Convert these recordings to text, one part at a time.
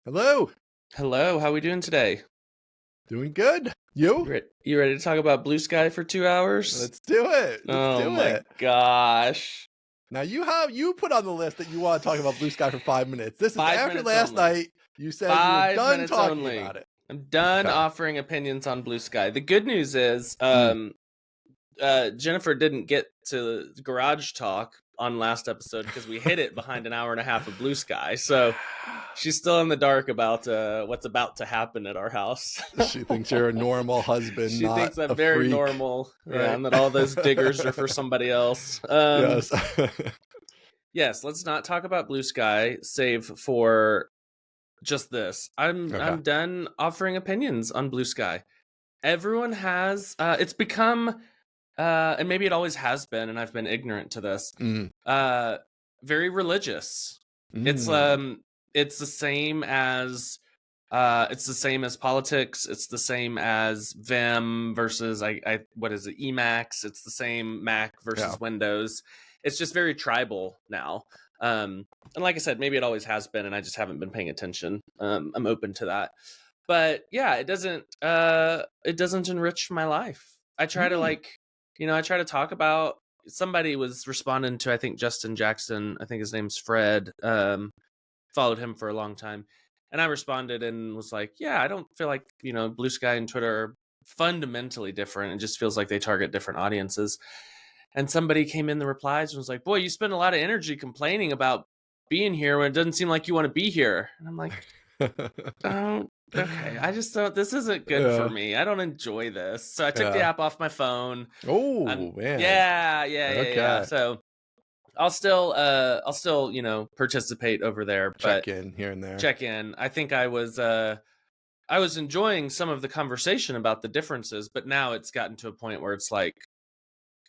Hello. Hello, how we doing today? Doing good. You? You ready to talk about Bluesky for 2 hours? Let's do it. Let's Oh do my it. gosh. Now you put on the list that you want to talk about Bluesky for 5 minutes. This is 5 after minutes last only. night. You said you were 5 done minutes talking only. about it. I'm done Okay. offering opinions on Bluesky. The good news is Jennifer didn't get to garage talk on last episode because we hid it behind an hour and a half of Bluesky. So she's still in the dark about what's about to happen at our house. She thinks you're a normal husband, She not thinks I'm a very freak. normal, Right. yeah, and that all those diggers are for somebody else. Yes. Yes, let's not talk about Bluesky, save for just this. Okay. I'm done offering opinions on Bluesky. Everyone has it's become and maybe it always has been, and I've been ignorant to this. Very religious. It's the same as politics. It's the same as Vim versus what is it, Emacs. It's the same Mac versus Windows. It's just very tribal now. And like I said, maybe it always has been, and I just haven't been paying attention. I'm open to that, but yeah, it doesn't enrich my life. I try to I try to talk about. Somebody was responding to, I think, Justin Jackson. I think his name's Fred. Followed him for a long time. And I responded and was like, yeah, I don't feel like, Bluesky and Twitter are fundamentally different. It just feels like they target different audiences. And somebody came in the replies and was like, boy, you spend a lot of energy complaining about being here when it doesn't seem like you want to be here. And I'm like, oh, okay. I just don't, this isn't good for me. I don't enjoy this. So I took the app off my phone. Oh, man. Yeah. So I'll still participate over there, but check in here and there. Check in. I think I was enjoying some of the conversation about the differences, but now it's gotten to a point where it's like,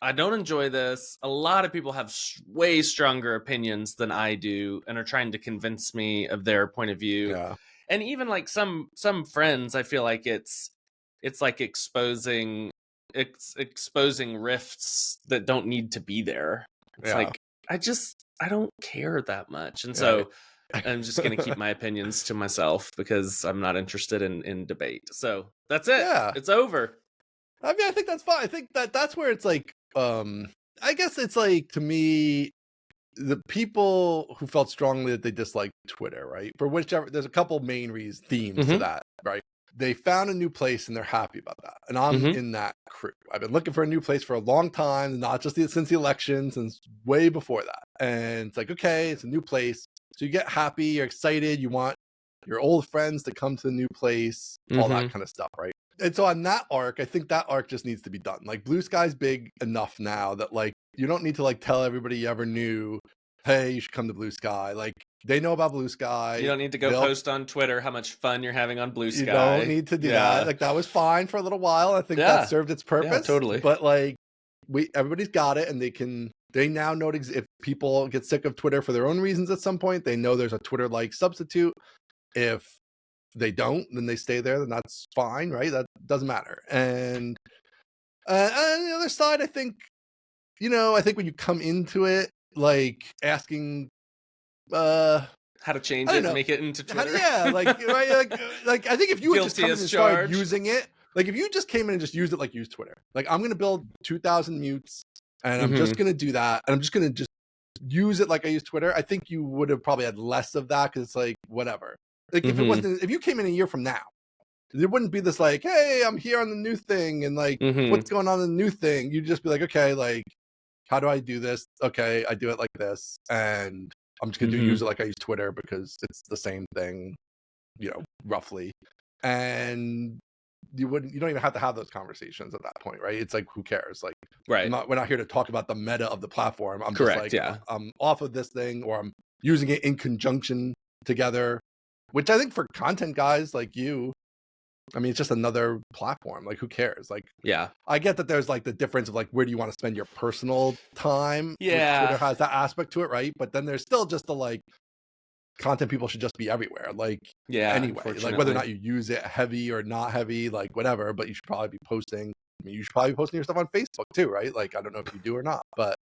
I don't enjoy this. A lot of people have way stronger opinions than I do and are trying to convince me of their point of view. Yeah. And even like some friends, I feel like it's like exposing rifts that don't need to be there. It's like, I don't care that much. And so I'm just going to keep my opinions to myself because I'm not interested in debate. So that's it. Yeah. It's over. I mean, I think that's fine. I think that's where it's like, I guess it's like, to me, the people who felt strongly that they disliked Twitter, right? For whichever, there's a couple main themes to that, right? They found a new place and they're happy about that. And I'm in that crew. I've been looking for a new place for a long time, not just since the election, since way before that. And it's like, okay, it's a new place. So you get happy, you're excited, you want your old friends to come to the new place, all that kind of stuff, right? And so on that arc, I think that arc just needs to be done. Like, Bluesky's big enough now that like you don't need to like tell everybody you ever knew, hey, you should come to Bluesky. Like, they know about Bluesky. You don't need to go post on Twitter how much fun you're having on Bluesky. You don't need to do that. Like, that was fine for a little while. I think that served its purpose. Yeah, totally. But like, everybody's got it, and they now know if people get sick of Twitter for their own reasons at some point, they know there's a Twitter-like substitute. If they don't, then they stay there, then that's fine, right? That doesn't matter. And on the other side, I think when you come into it, like asking how to change it and make it into Twitter. Like I think if you would just come in and start using it, like if you just came in and just used it like use Twitter, like I'm gonna build 2,000 mutes and I'm just gonna do that, and I'm just gonna use it like I use Twitter, I think you would have probably had less of that, because it's like, whatever. Like, if you came in a year from now, there wouldn't be this like, hey, I'm here on the new thing, and like, what's going on in the new thing? You'd just be like, okay, like, how do I do this? Okay, I do it like this, and I'm just gonna use it like I use Twitter because it's the same thing, roughly. And you don't even have to have those conversations at that point, right? It's like, who cares? Like, right. We're not here to talk about the meta of the platform. I'm Correct, just like, I'm off of this thing, or I'm using it in conjunction together, which I think for content guys like you, I mean, it's just another platform. Like, who cares? Like, I get that there's like the difference of like, where do you want to spend your personal time? Twitter has that aspect to it, right? But then there's still just the like, content people should just be everywhere. Like, anyway, like whether or not you use it heavy or not heavy, like whatever, but you should probably be posting. I mean, you should probably be posting your stuff on Facebook too, right? Like, I don't know if you do or not, but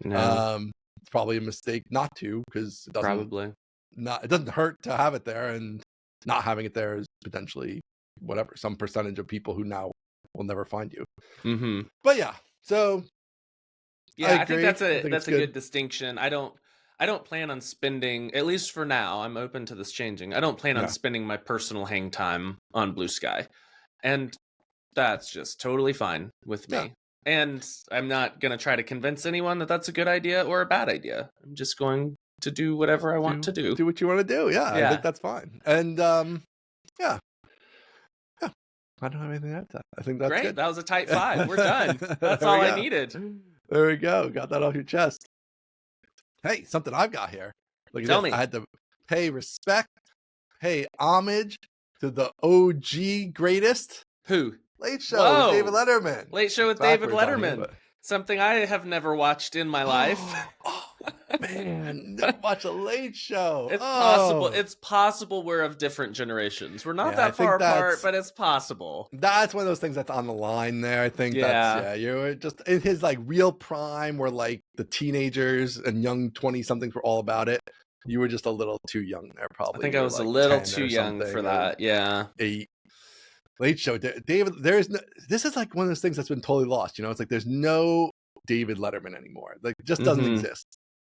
it's probably a mistake not to, because it doesn't hurt to have it there. And not having it there is potentially whatever, some percentage of people who now will never find you. Mm-hmm. But yeah, so yeah, I agree. think that's I think a good distinction. I don't plan on spending, at least for now, I'm open to this changing. I don't plan on spending my personal hang time on Bluesky. And that's just totally fine with me. Yeah. And I'm not going to try to convince anyone that that's a good idea or a bad idea. I'm just going to do whatever I want to do. Do what you want to do. Yeah, I think that's fine. And yeah. I don't have anything to add to that. I think that's great. good. That was a tight 5. We're done. That's all I needed. There we go. Got that off your chest. Hey, something I've got here. Look at Tell this. me. I had to pay respect, pay homage to the OG greatest. Who? Late Show with David Letterman. Late Show with David Letterman. Something I have never watched in my life. Man, watch a Late Show. It's possible. It's possible we're of different generations. We're not that far apart, but it's possible. That's one of those things that's on the line there. I think you were just in his like real prime where like the teenagers and young 20-somethings were all about it. You were just a little too young there, probably. I think I was like a little too young for that. Yeah. 8. Late Show. David, this is like one of those things that's been totally lost. You know, it's like there's no David Letterman anymore. Like, it just doesn't exist.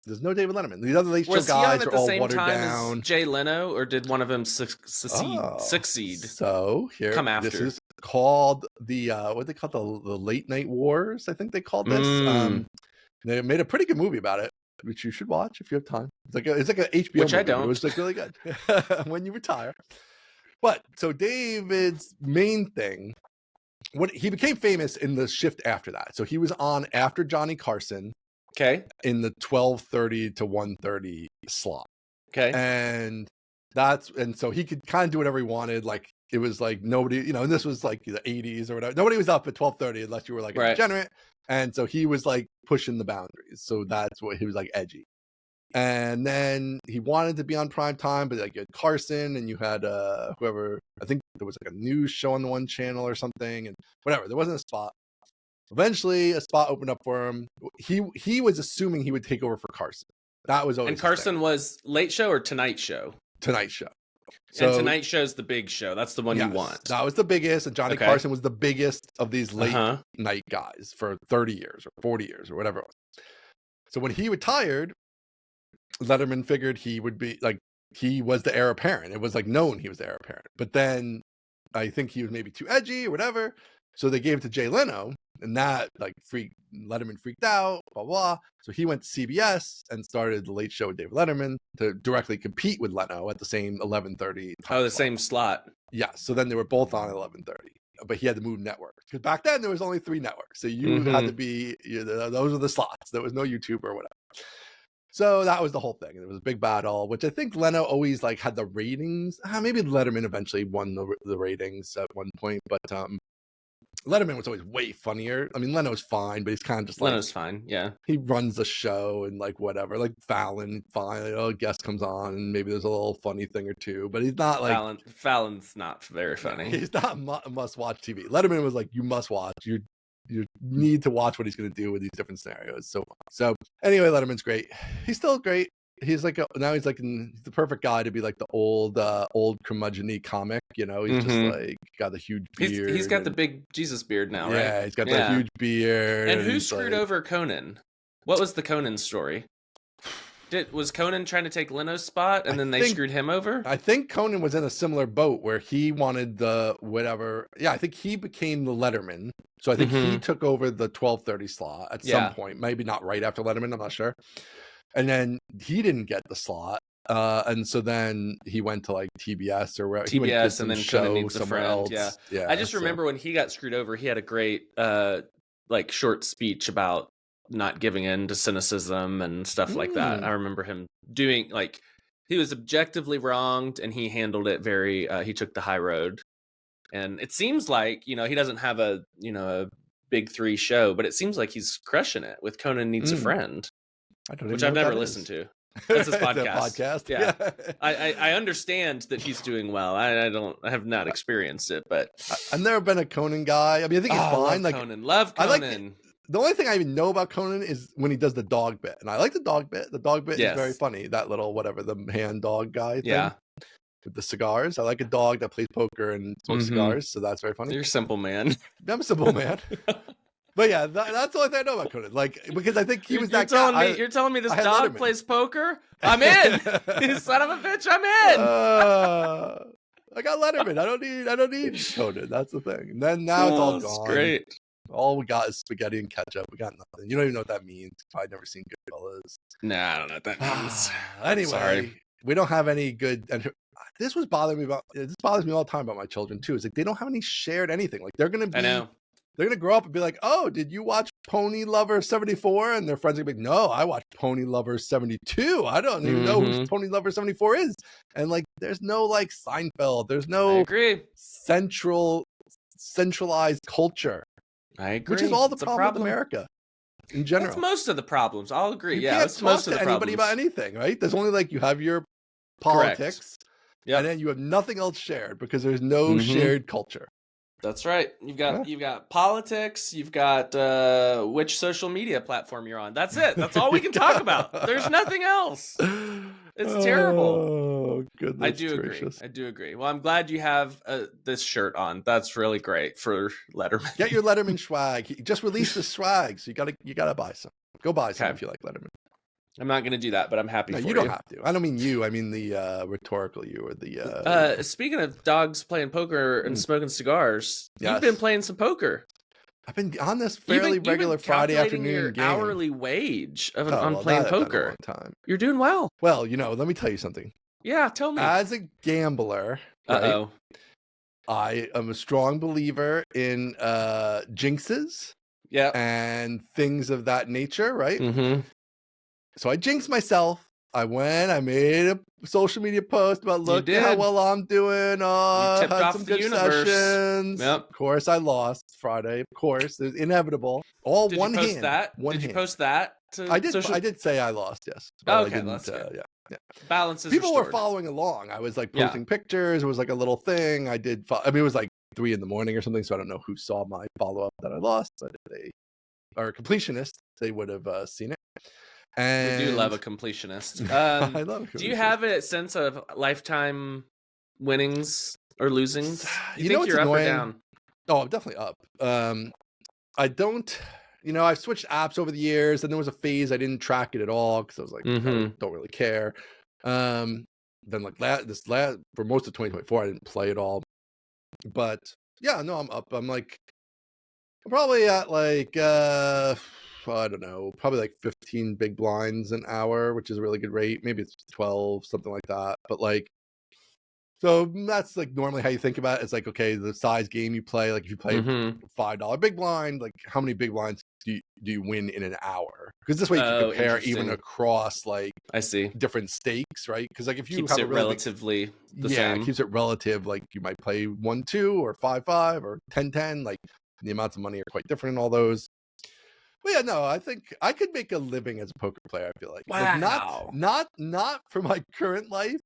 There's no David Letterman. The other Late Show guys are all watered down. As Jay Leno, or did one of them succeed? So here, come after. This is called the what they call the Late Night Wars. I think they called this. They made a pretty good movie about it, which you should watch if you have time. It's like an HBO which movie. I don't. It was like really good when you retire. But so David's main thing, he became famous in the shift after that. So he was on after Johnny Carson. Okay. In the 12:30 to 1:30 slot. Okay. And so he could kind of do whatever he wanted. Like it was like nobody, you know, and this was like the 80s or whatever. Nobody was up at 12:30 unless you were like a degenerate. And so he was like pushing the boundaries. So that's what he was like edgy. And then he wanted to be on prime time, but like you had Carson and you had whoever, I think there was like a news show on the one channel or something, and whatever. There wasn't a spot. Eventually, a spot opened up for him. He was assuming he would take over for Carson. That was always. And Carson was Late Show or Tonight Show? Tonight Show. So, and Tonight Show's the big show. That's the one you want. That was the biggest, and Johnny Carson was the biggest of these late night guys for 30 years or 40 years or whatever it was. So when he retired, Letterman figured he would be like, he was the heir apparent. It was like known he was the heir apparent. But then I think he was maybe too edgy or whatever. So they gave it to Jay Leno, and that like Letterman freaked out, blah, blah. So he went to CBS and started the Late Show with David Letterman to directly compete with Leno at the same 11:30. Oh, the same slot. Yeah. So then they were both on 11:30, but he had to move networks because back then there was only 3 networks. So you had to be, those were the slots. There was no YouTube or whatever. So that was the whole thing. It was a big battle, which I think Leno always like had the ratings. Maybe Letterman eventually won the ratings at one point, but Letterman was always way funnier. I mean, Leno's fine, but he's kind of just like Leno's fine. Yeah, he runs the show and like whatever. Like Fallon, fine. A guest comes on and maybe there's a little funny thing or two, but he's not like Fallon's not very funny. He's not must-watch TV. Letterman was like, you must watch. You need to watch what he's going to do with these different scenarios. So anyway, Letterman's great. He's still great. He's like now he's like he's the perfect guy to be like the old curmudgeon-y comic. You know, he's just like got the huge beard. He's got the big Jesus beard now, right? Yeah, he's got that huge beard. And who screwed over Conan? What was the Conan story? Was Conan trying to take Leno's spot and then they screwed him over? I think Conan was in a similar boat where he wanted the whatever. Yeah, I think he became the Letterman. So I think he took over the 12:30 slot at some point. Maybe not right after Letterman. I'm not sure. And then he didn't get the slot. And so then he went to like TBS or wherever. TBS and then Conan Needs a Friend. Else. Yeah. I just remember when he got screwed over, he had a great like short speech about not giving in to cynicism and stuff like that. I remember him doing like, he was objectively wronged and he handled it very, he took the high road. And it seems like, he doesn't have a big 3 show, but it seems like he's crushing it with Conan Needs a Friend, which I've never listened to. That's his podcast. Yeah. I understand that he's doing well. I have not experienced it, but I've never been a Conan guy. I mean, I think he's fine. Love Conan. The only thing I even know about Conan is when he does the dog bit. And I like the dog bit. The dog bit is very funny. That little, whatever, the hand dog guy thing. Yeah. with the cigars. I like a dog that plays poker and smokes cigars, so that's very funny. You're a simple man. I'm a simple man. But yeah, that's the only thing I know about Conan. Like, because I think he was that guy. You're telling me this had dog Letterman. plays poker? I'm in. You son of a bitch, I'm in. I got Letterman. I don't need Conan. That's the thing. And then now it's all gone. Great. All we got is spaghetti and ketchup. We got nothing. You don't even know what that means. I've never seen Goodfellas. Nah, I don't know what that means. Anyway, Sorry. we don't have any good. And this bothers me all the time about my children too. Is like they don't have any shared anything. Like they're gonna be. I know. They're gonna grow up and be like, "Oh, did you watch Pony Lover 74?" And their friends are gonna be like, "No, I watched Pony Lover 72. I don't even know who Pony Lover 74 is." And like, there's no like Seinfeld. There's no I agree. centralized culture. I agree. Which is all the problem with America in general. That's most of the problems. I'll agree. You can't that's most of the anybody about anything, right? There's only like you have your politics, and then you have nothing else shared because there's no shared culture. That's right. You've got politics. You've got which social media platform you're on. That's it. That's all we can talk about. There's nothing else. It's terrible. Oh, goodness I do gracious. agree. I do agree. Well, I'm glad you have this shirt on. That's really great for Letterman. Get your Letterman swag. He just released the swag, so you gotta buy some. Go buy some if you like Letterman. I'm not going to do that, but I'm happy for you. You don't have to. I don't mean you. I mean the rhetorical you or the... Speaking of dogs playing poker and smoking cigars, you've been playing some poker. I've been on this fairly regular Friday afternoon your game. Hourly wage on playing poker. Time. You're doing well. Well, let me tell you something. Yeah, tell me. As a gambler, right, I am a strong believer in jinxes and things of that nature, right? Mm-hmm. So I jinxed myself. I made a social media post about look at how well I'm doing. You tipped had off some the good universe. sessions. Yep. Of course, I lost Friday. Of course, it's inevitable. Did you post that? I did say I lost. Yes. Oh, okay, that's good. Yeah. Balances. People were following along. I was like posting pictures. It was like a little thing. I did. It was like 3 a.m. or something. So I don't know who saw my follow up that I lost, but if they are a completionist, they would have seen it. And we do love a completionist. I love a completionist. Do you have a sense of lifetime winnings or losings? You think you're annoying? Up or down? Oh, I'm definitely up. I don't. I've switched apps over the years, and there was a phase I didn't track it at all because I was like, I don't really care. Then like for most of 2024, I didn't play at all. But yeah, no, I'm up. I'm probably at like I don't know, probably like 15 big blinds an hour, which is a really good rate. Maybe it's 12, something like that. But like, so that's like normally how you think about it. It's like, okay, the size game you play, like if you play $5 big blind, like how many big blinds do you win in an hour? Because this way you can compare even across like different stakes, right? Because like if you keeps have it relatively the same. It keeps it relative. Like you might play 1-2 or 5-5 or 10-10. Like the amounts of money are quite different in all those. Well, yeah, no, I think I could make a living as a poker player. I feel like, wow, like not for my current life,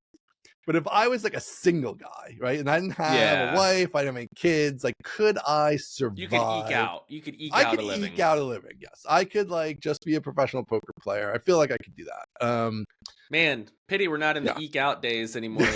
but if I was like a single guy, right, and I didn't have a wife, I didn't have any kids, like, could I survive? You could eke out. You could eke out a living. I could eke out a living. Yes, I could like just be a professional poker player. I feel like I could do that. Man, pity we're not in the eke out days anymore.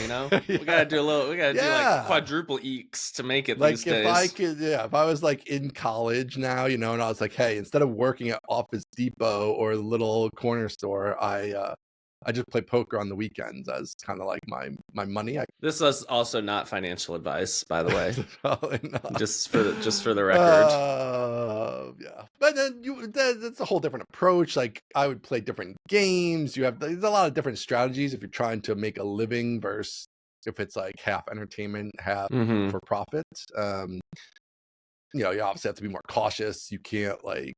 We gotta do like quadruple ekes to make it. Like these days. If I was like in college now, and I was like, hey, instead of working at Office Depot or the little corner store, I just play poker on the weekends as kind of like my money. This is also not financial advice, by the way. Probably not. Just for the record. Yeah, but then that's a whole different approach. Like I would play different games. There's a lot of different strategies if you're trying to make a living versus if it's like half entertainment, half for profit. You obviously have to be more cautious. You can't like.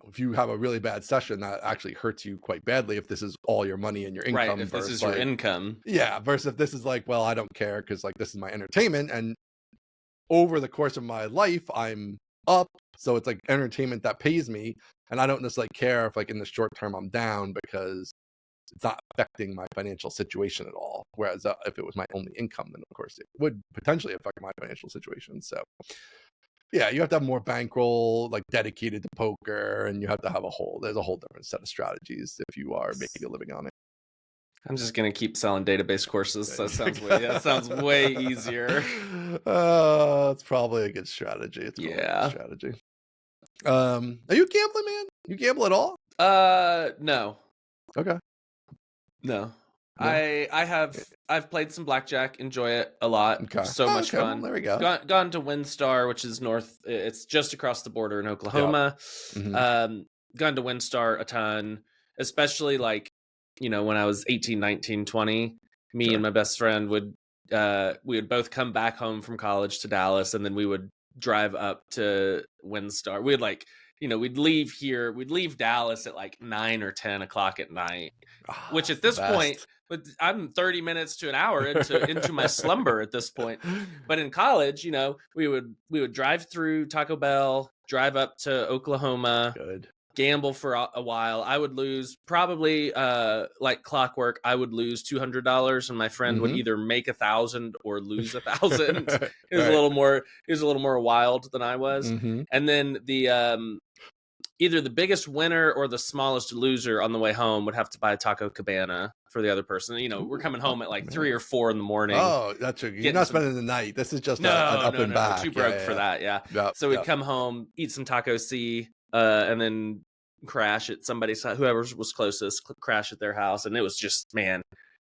If you have a really bad session, that actually hurts you quite badly if this is all your money and your income. Right, if this is your income. Yeah, versus if this is like, well, I don't care because like this is my entertainment. And over the course of my life, I'm up. So it's like entertainment that pays me. And I don't necessarily care if like in the short term I'm down because it's not affecting my financial situation at all. Whereas if it was my only income, then of course it would potentially affect my financial situation. So yeah, you have to have more bankroll, like dedicated to poker, and you have to have there's a whole different set of strategies if you are making a living on it. I'm just gonna keep selling database courses. That sounds way easier. It's probably a good strategy. It's probably a good strategy. Are you gambling, man? You gamble at all? No. Okay. No. I've played some blackjack, enjoy it a lot. Okay. So much fun. Well, there we go. Gone to WinStar, which is it's just across the border in Oklahoma. Yep. Mm-hmm. Gone to WinStar a ton, especially like, when I was 18, 19, 20, me and my best friend we would both come back home from college to Dallas, and then we would drive up to WinStar. We'd we'd leave Dallas at like 9 or 10 o'clock at night, which at this point, I'm 30 minutes to an hour into my slumber at this point. But in college, we would drive through Taco Bell, drive up to Oklahoma, gamble for a while. I would lose probably like clockwork. I would lose $200, and my friend would either make 1,000 or lose 1,000. He was a little more wild than I was. And then either the biggest winner or the smallest loser on the way home would have to buy a Taco Cabana for the other person. We're coming home at like 3 or 4 in the morning. Oh, that's true. You're not spending the night. This is just an up and back. Too broke for that. Yeah. Yep, so we'd come home, eat some Taco C, and then crash at somebody's, whoever was closest, crash at their house. And it was just, man,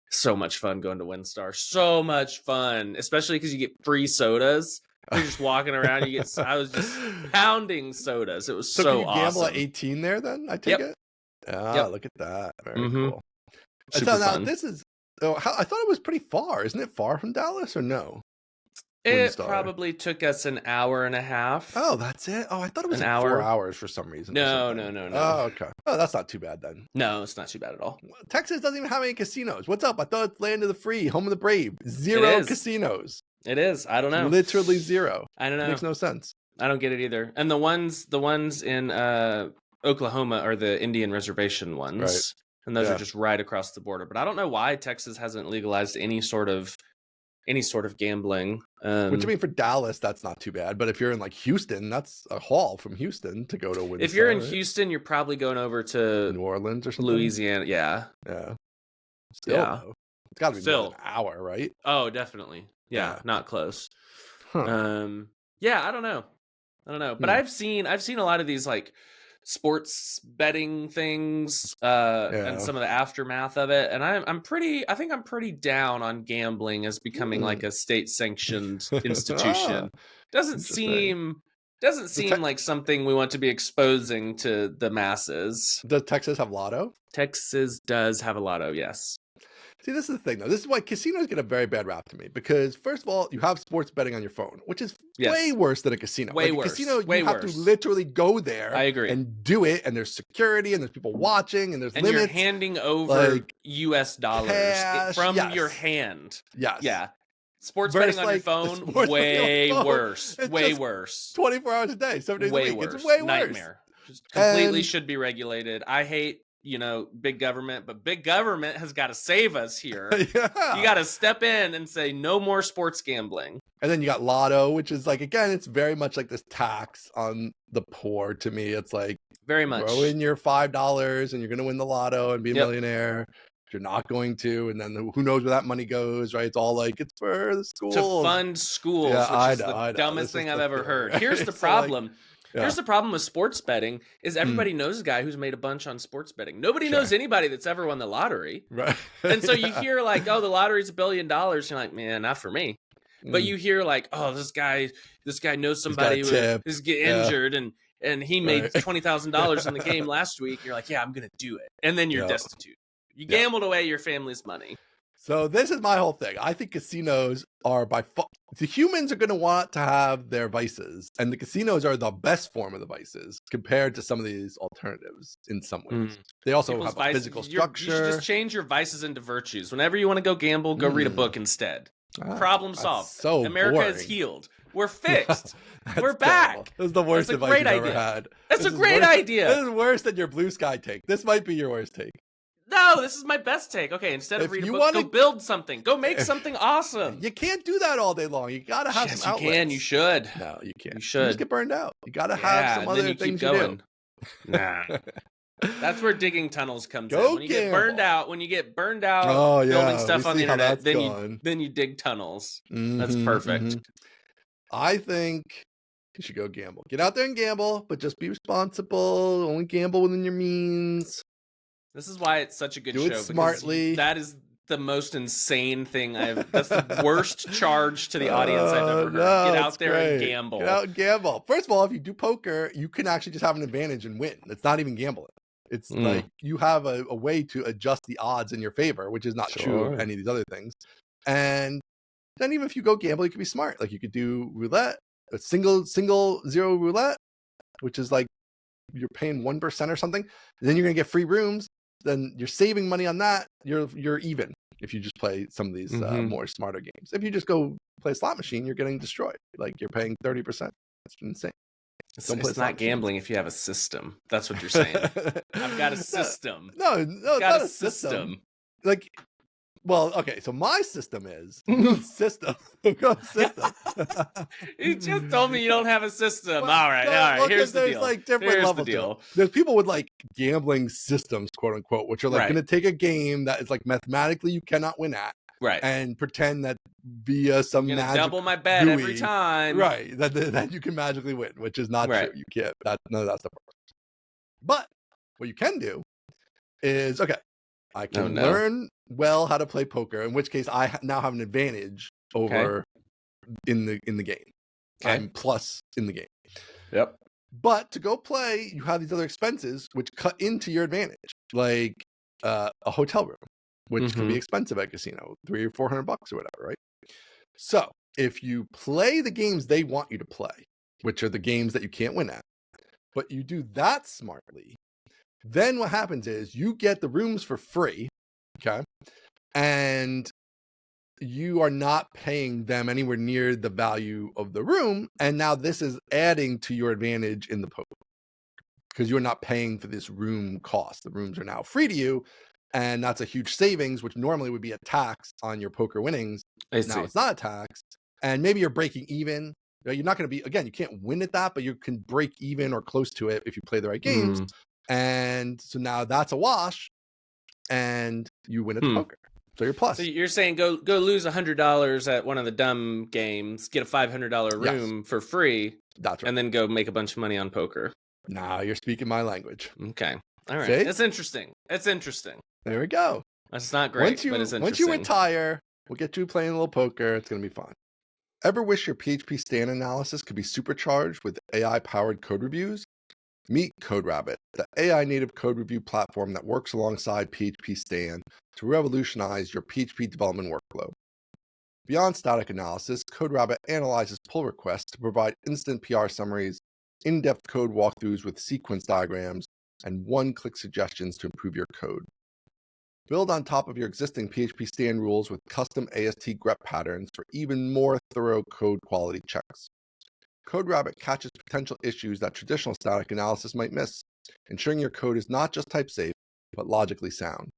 so much fun going to WinStar. So much fun, especially because you get free sodas. You're just walking around. I was just pounding sodas. It was so awesome. Gamble at 18 there, then I take it. Look at that. Very cool. Super so now fun. This is. I thought it was pretty far. Isn't it far from Dallas or no? It probably took us an hour and a half. Oh, that's it. Oh, I thought it was an like hour. 4 hours for some reason. No. Oh, okay. Oh, that's not too bad then. No, it's not too bad at all. Texas doesn't even have any casinos. What's up? I thought it's land of the free, home of the brave. 0 casinos. It is. I don't know. Literally 0. I don't know. It makes no sense. I don't get it either. And the ones in Oklahoma are the Indian reservation ones. Right. And those are just right across the border. But I don't know why Texas hasn't legalized any sort of gambling. Which I mean, for Dallas, that's not too bad. But if you're in like Houston, that's a haul from Houston to go to WinStar. If you're in Houston, you're probably going over to New Orleans or something. Louisiana. Yeah. Still, though, it's got to be more than an hour, right? Oh, definitely. Yeah, not close. Huh. I don't know. But I've seen a lot of these like sports betting things and some of the aftermath of it, and I think I'm pretty down on gambling as becoming like a state sanctioned institution. Doesn't seem like something we want to be exposing to the masses. Does Texas have lotto? Texas does have a lotto, yes. See, this is the thing, though. This is why casinos get a very bad rap to me. Because, first of all, you have sports betting on your phone, which is way worse than a casino. Way worse. A casino, you have to literally go there and do it. And there's security, and there's people watching, and there's limits. And you're handing over US dollars from your hand. Yes. Yeah. Sports betting on your phone, way worse. Way worse. 24 hours a day, 7 days a week. Worse. It's way worse. Nightmare. Just completely should be regulated. I hate big government, but big government has got to save us here. You got to step in and say no more sports gambling. And then you got lotto, which is like, again, it's very much like this tax on the poor. To me, it's like very much throw in your $5 and you're going to win the lotto and be a millionaire. You're not going to, and then who knows where that money goes, right? It's all like, it's for the schools. To fund schools, which is the dumbest thing I've ever heard. Here's the problem. Here's the problem with sports betting is everybody knows a guy who's made a bunch on sports betting. Nobody knows anybody that's ever won the lottery. Right. And so you hear like, oh, the lottery's $1 billion. You're like, man, not for me. But you hear like, oh, this guy knows somebody who's getting injured and he made $20,000 in the game last week. You're like, yeah, I'm going to do it. And then you're destitute. You gambled away your family's money. So this is my whole thing. I think casinos are the humans are going to want to have their vices, and the casinos are the best form of the vices compared to some of these alternatives in some ways. They also have a physical structure. You should just change your vices into virtues. Whenever you want to go gamble, go read a book instead. Problem solved. So America boring. is healed. We're fixed. We're back. This is the worst advice you've ever had. That's a great idea. This is worse than your Bluesky take. This might be your worst take. No, this is my best take. Okay, instead of reading a book, go build something. Go make something awesome. You can't do that all day long. You got to have some outlets. You can. You should. No, you can't. You should. You just get burned out. You got to have some other things you do. Nah. That's where digging tunnels comes Go in. When you get burned out, Oh building yeah, we stuff on the see how internet, that's gone. then you dig tunnels. That's Mhm, perfect. mhm. I think you should go gamble. Get out there and gamble, but just be responsible. Only gamble within your means. This is why it's such a good Do it show, because smartly. that is the most insane thing that's the worst charge to the audience I've ever heard. No, Get it's out there and great. gamble. Get out and gamble. First of all, if you do poker, you can actually just have an advantage and win. It's not even gambling. It's like you have a way to adjust the odds in your favor, which is not true of any of these other things. And then even if you go gamble, you can be smart. Like you could do roulette, a single zero roulette, which is like you're paying 1% or something. And then you're gonna get free rooms. Then you're saving money on that. You're even if you just play some of these more smarter games. If you just go play a slot machine, you're getting destroyed. Like you're paying 30%. That's insane. It's not gambling if you have a system. That's what you're saying. I've got a system. No, it's not a system. Like, well, okay, so my system is system. System. You just told me you don't have a system. Well, all right. Well, here's the there's deal. Like different levels to it. There's people with like gambling systems, quote unquote, which are like going to take a game that is like mathematically you cannot win at, right, and pretend that via some magic double my bet every time, right? That you can magically win, which is not true. You can't. None of that stuff works. But what you can do is I can learn well how to play poker, in which case I now have an advantage over in the game. I'm plus in the game. Yep. But to go play, you have these other expenses which cut into your advantage, like a hotel room, which can be expensive at a casino, $300 or $400 or whatever, right? So if you play the games they want you to play, which are the games that you can't win at, but you do that smartly, then what happens is you get the rooms for free, and you are not paying them anywhere near the value of the room, and now this is adding to your advantage in the poker because you're not paying for this room cost. The rooms are now free to you, and that's a huge savings, which normally would be a tax on your poker winnings. Now it's not a tax, and maybe you're breaking even. You're not going to be, again, you can't win at that, but you can break even or close to it if you play the right games. And so now that's a wash, and you win at the poker. So you're plus. So you're saying go lose $100 at one of the dumb games, get a $500 room for free. That's right. And then go make a bunch of money on poker. Now you're speaking my language. Okay. All right. See? It's interesting. There we go. That's not great, but it's interesting. Once you retire, we'll get you playing a little poker. It's going to be fun. Ever wish your PHP Stan analysis could be supercharged with AI-powered code reviews? Meet CodeRabbit, the AI-native code review platform that works alongside PHP Stan to revolutionize your PHP development workflow. Beyond static analysis, CodeRabbit analyzes pull requests to provide instant PR summaries, in-depth code walkthroughs with sequence diagrams, and one-click suggestions to improve your code. Build on top of your existing PHP Stan rules with custom AST grep patterns for even more thorough code quality checks. CodeRabbit catches potential issues that traditional static analysis might miss, ensuring your code is not just type safe, but logically sound.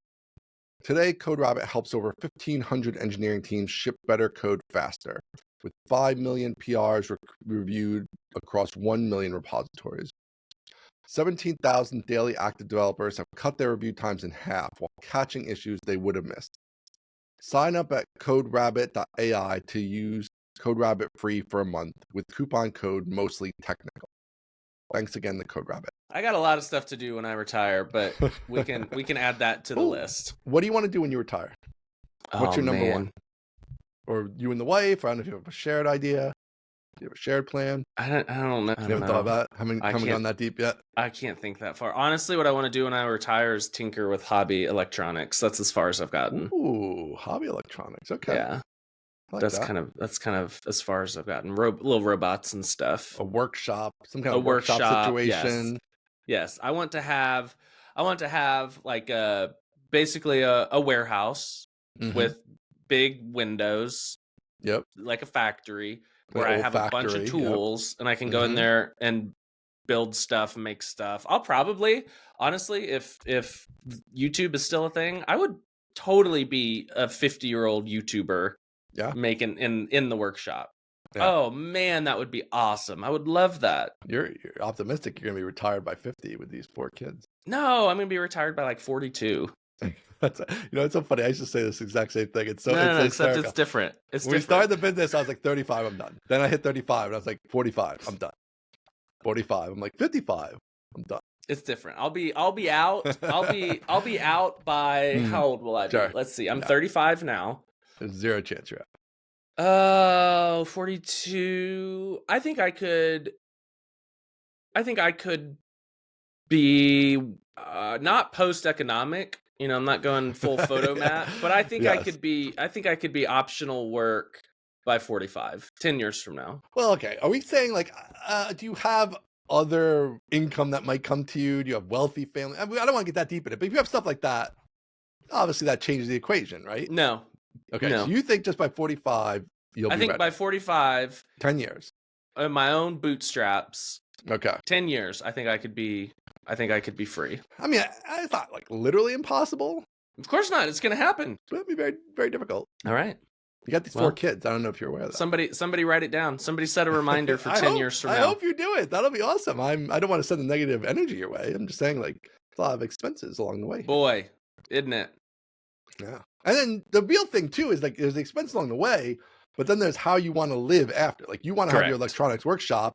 Today, CodeRabbit helps over 1,500 engineering teams ship better code faster, with 5 million PRs reviewed across 1 million repositories. 17,000 daily active developers have cut their review times in half while catching issues they would have missed. Sign up at coderabbit.ai to use CodeRabbit free for a month with coupon code mostly technical. Thanks again to CodeRabbit. I got a lot of stuff to do when I retire, but we can add that to the list. What do you want to do when you retire? What's your number one? Or you and the wife? Or I don't know if you have a shared idea. Do you have a shared plan? I don't know. You haven't thought about it? Haven't gone that deep yet? I can't think that far. Honestly, what I want to do when I retire is tinker with hobby electronics. That's as far as I've gotten. Ooh, hobby electronics. Okay. Yeah. Like that's kind of as far as I've gotten. Little robots and stuff. A workshop, some kind of workshop situation. Yes. I want to have like basically a warehouse with big windows. Yep. Like a factory where I have a bunch of tools and I can go in there and build stuff and make stuff. I'll probably, honestly, if YouTube is still a thing, I would totally be a 50-year-old YouTuber. Yeah, making in the workshop. Yeah. Oh man, that would be awesome. I would love that. You're optimistic you're gonna be retired by 50 with these 4 kids. No, I'm gonna be retired by like 42. That's it's so funny. I used to say this exact same thing. It's so No, it's except hysterical. it's different. It's When we different. started the business, I was like 35, I'm done. Then I hit 35 and I was like 45, I'm done. 45, I'm like 55, I'm done. It's different. I'll be out. I'll be out by how old will I be? Sure. Let's see. I'm 35 now. There's zero chance you're out. 42. I think I could be not post-economic. You know, I'm not going full photo mat, but I think I could be optional work by 45, 10 years from now. Well, okay. Are we saying like do you have other income that might come to you? Do you have wealthy family? I don't want to get that deep in it, but if you have stuff like that, obviously that changes the equation, right? No. Okay. No. So you think just by 45 you'll be ready. By 45, 10 years. My own bootstraps. Okay. 10 years, I think I could be free. I mean, it's not like literally impossible. Of course not. It's going to happen. But it'd be very, very difficult. All right. You got these 4 kids. I don't know if you're aware of that. Somebody write it down. Somebody set a reminder for 10 years from now. I hope you do it. That'll be awesome. I don't want to send the negative energy your way. I'm just saying, like, a lot of expenses along the way. Boy, isn't it? Yeah. And then the real thing too is like there's the expense along the way, but then there's how you want to live after. Like you want to have your electronics workshop.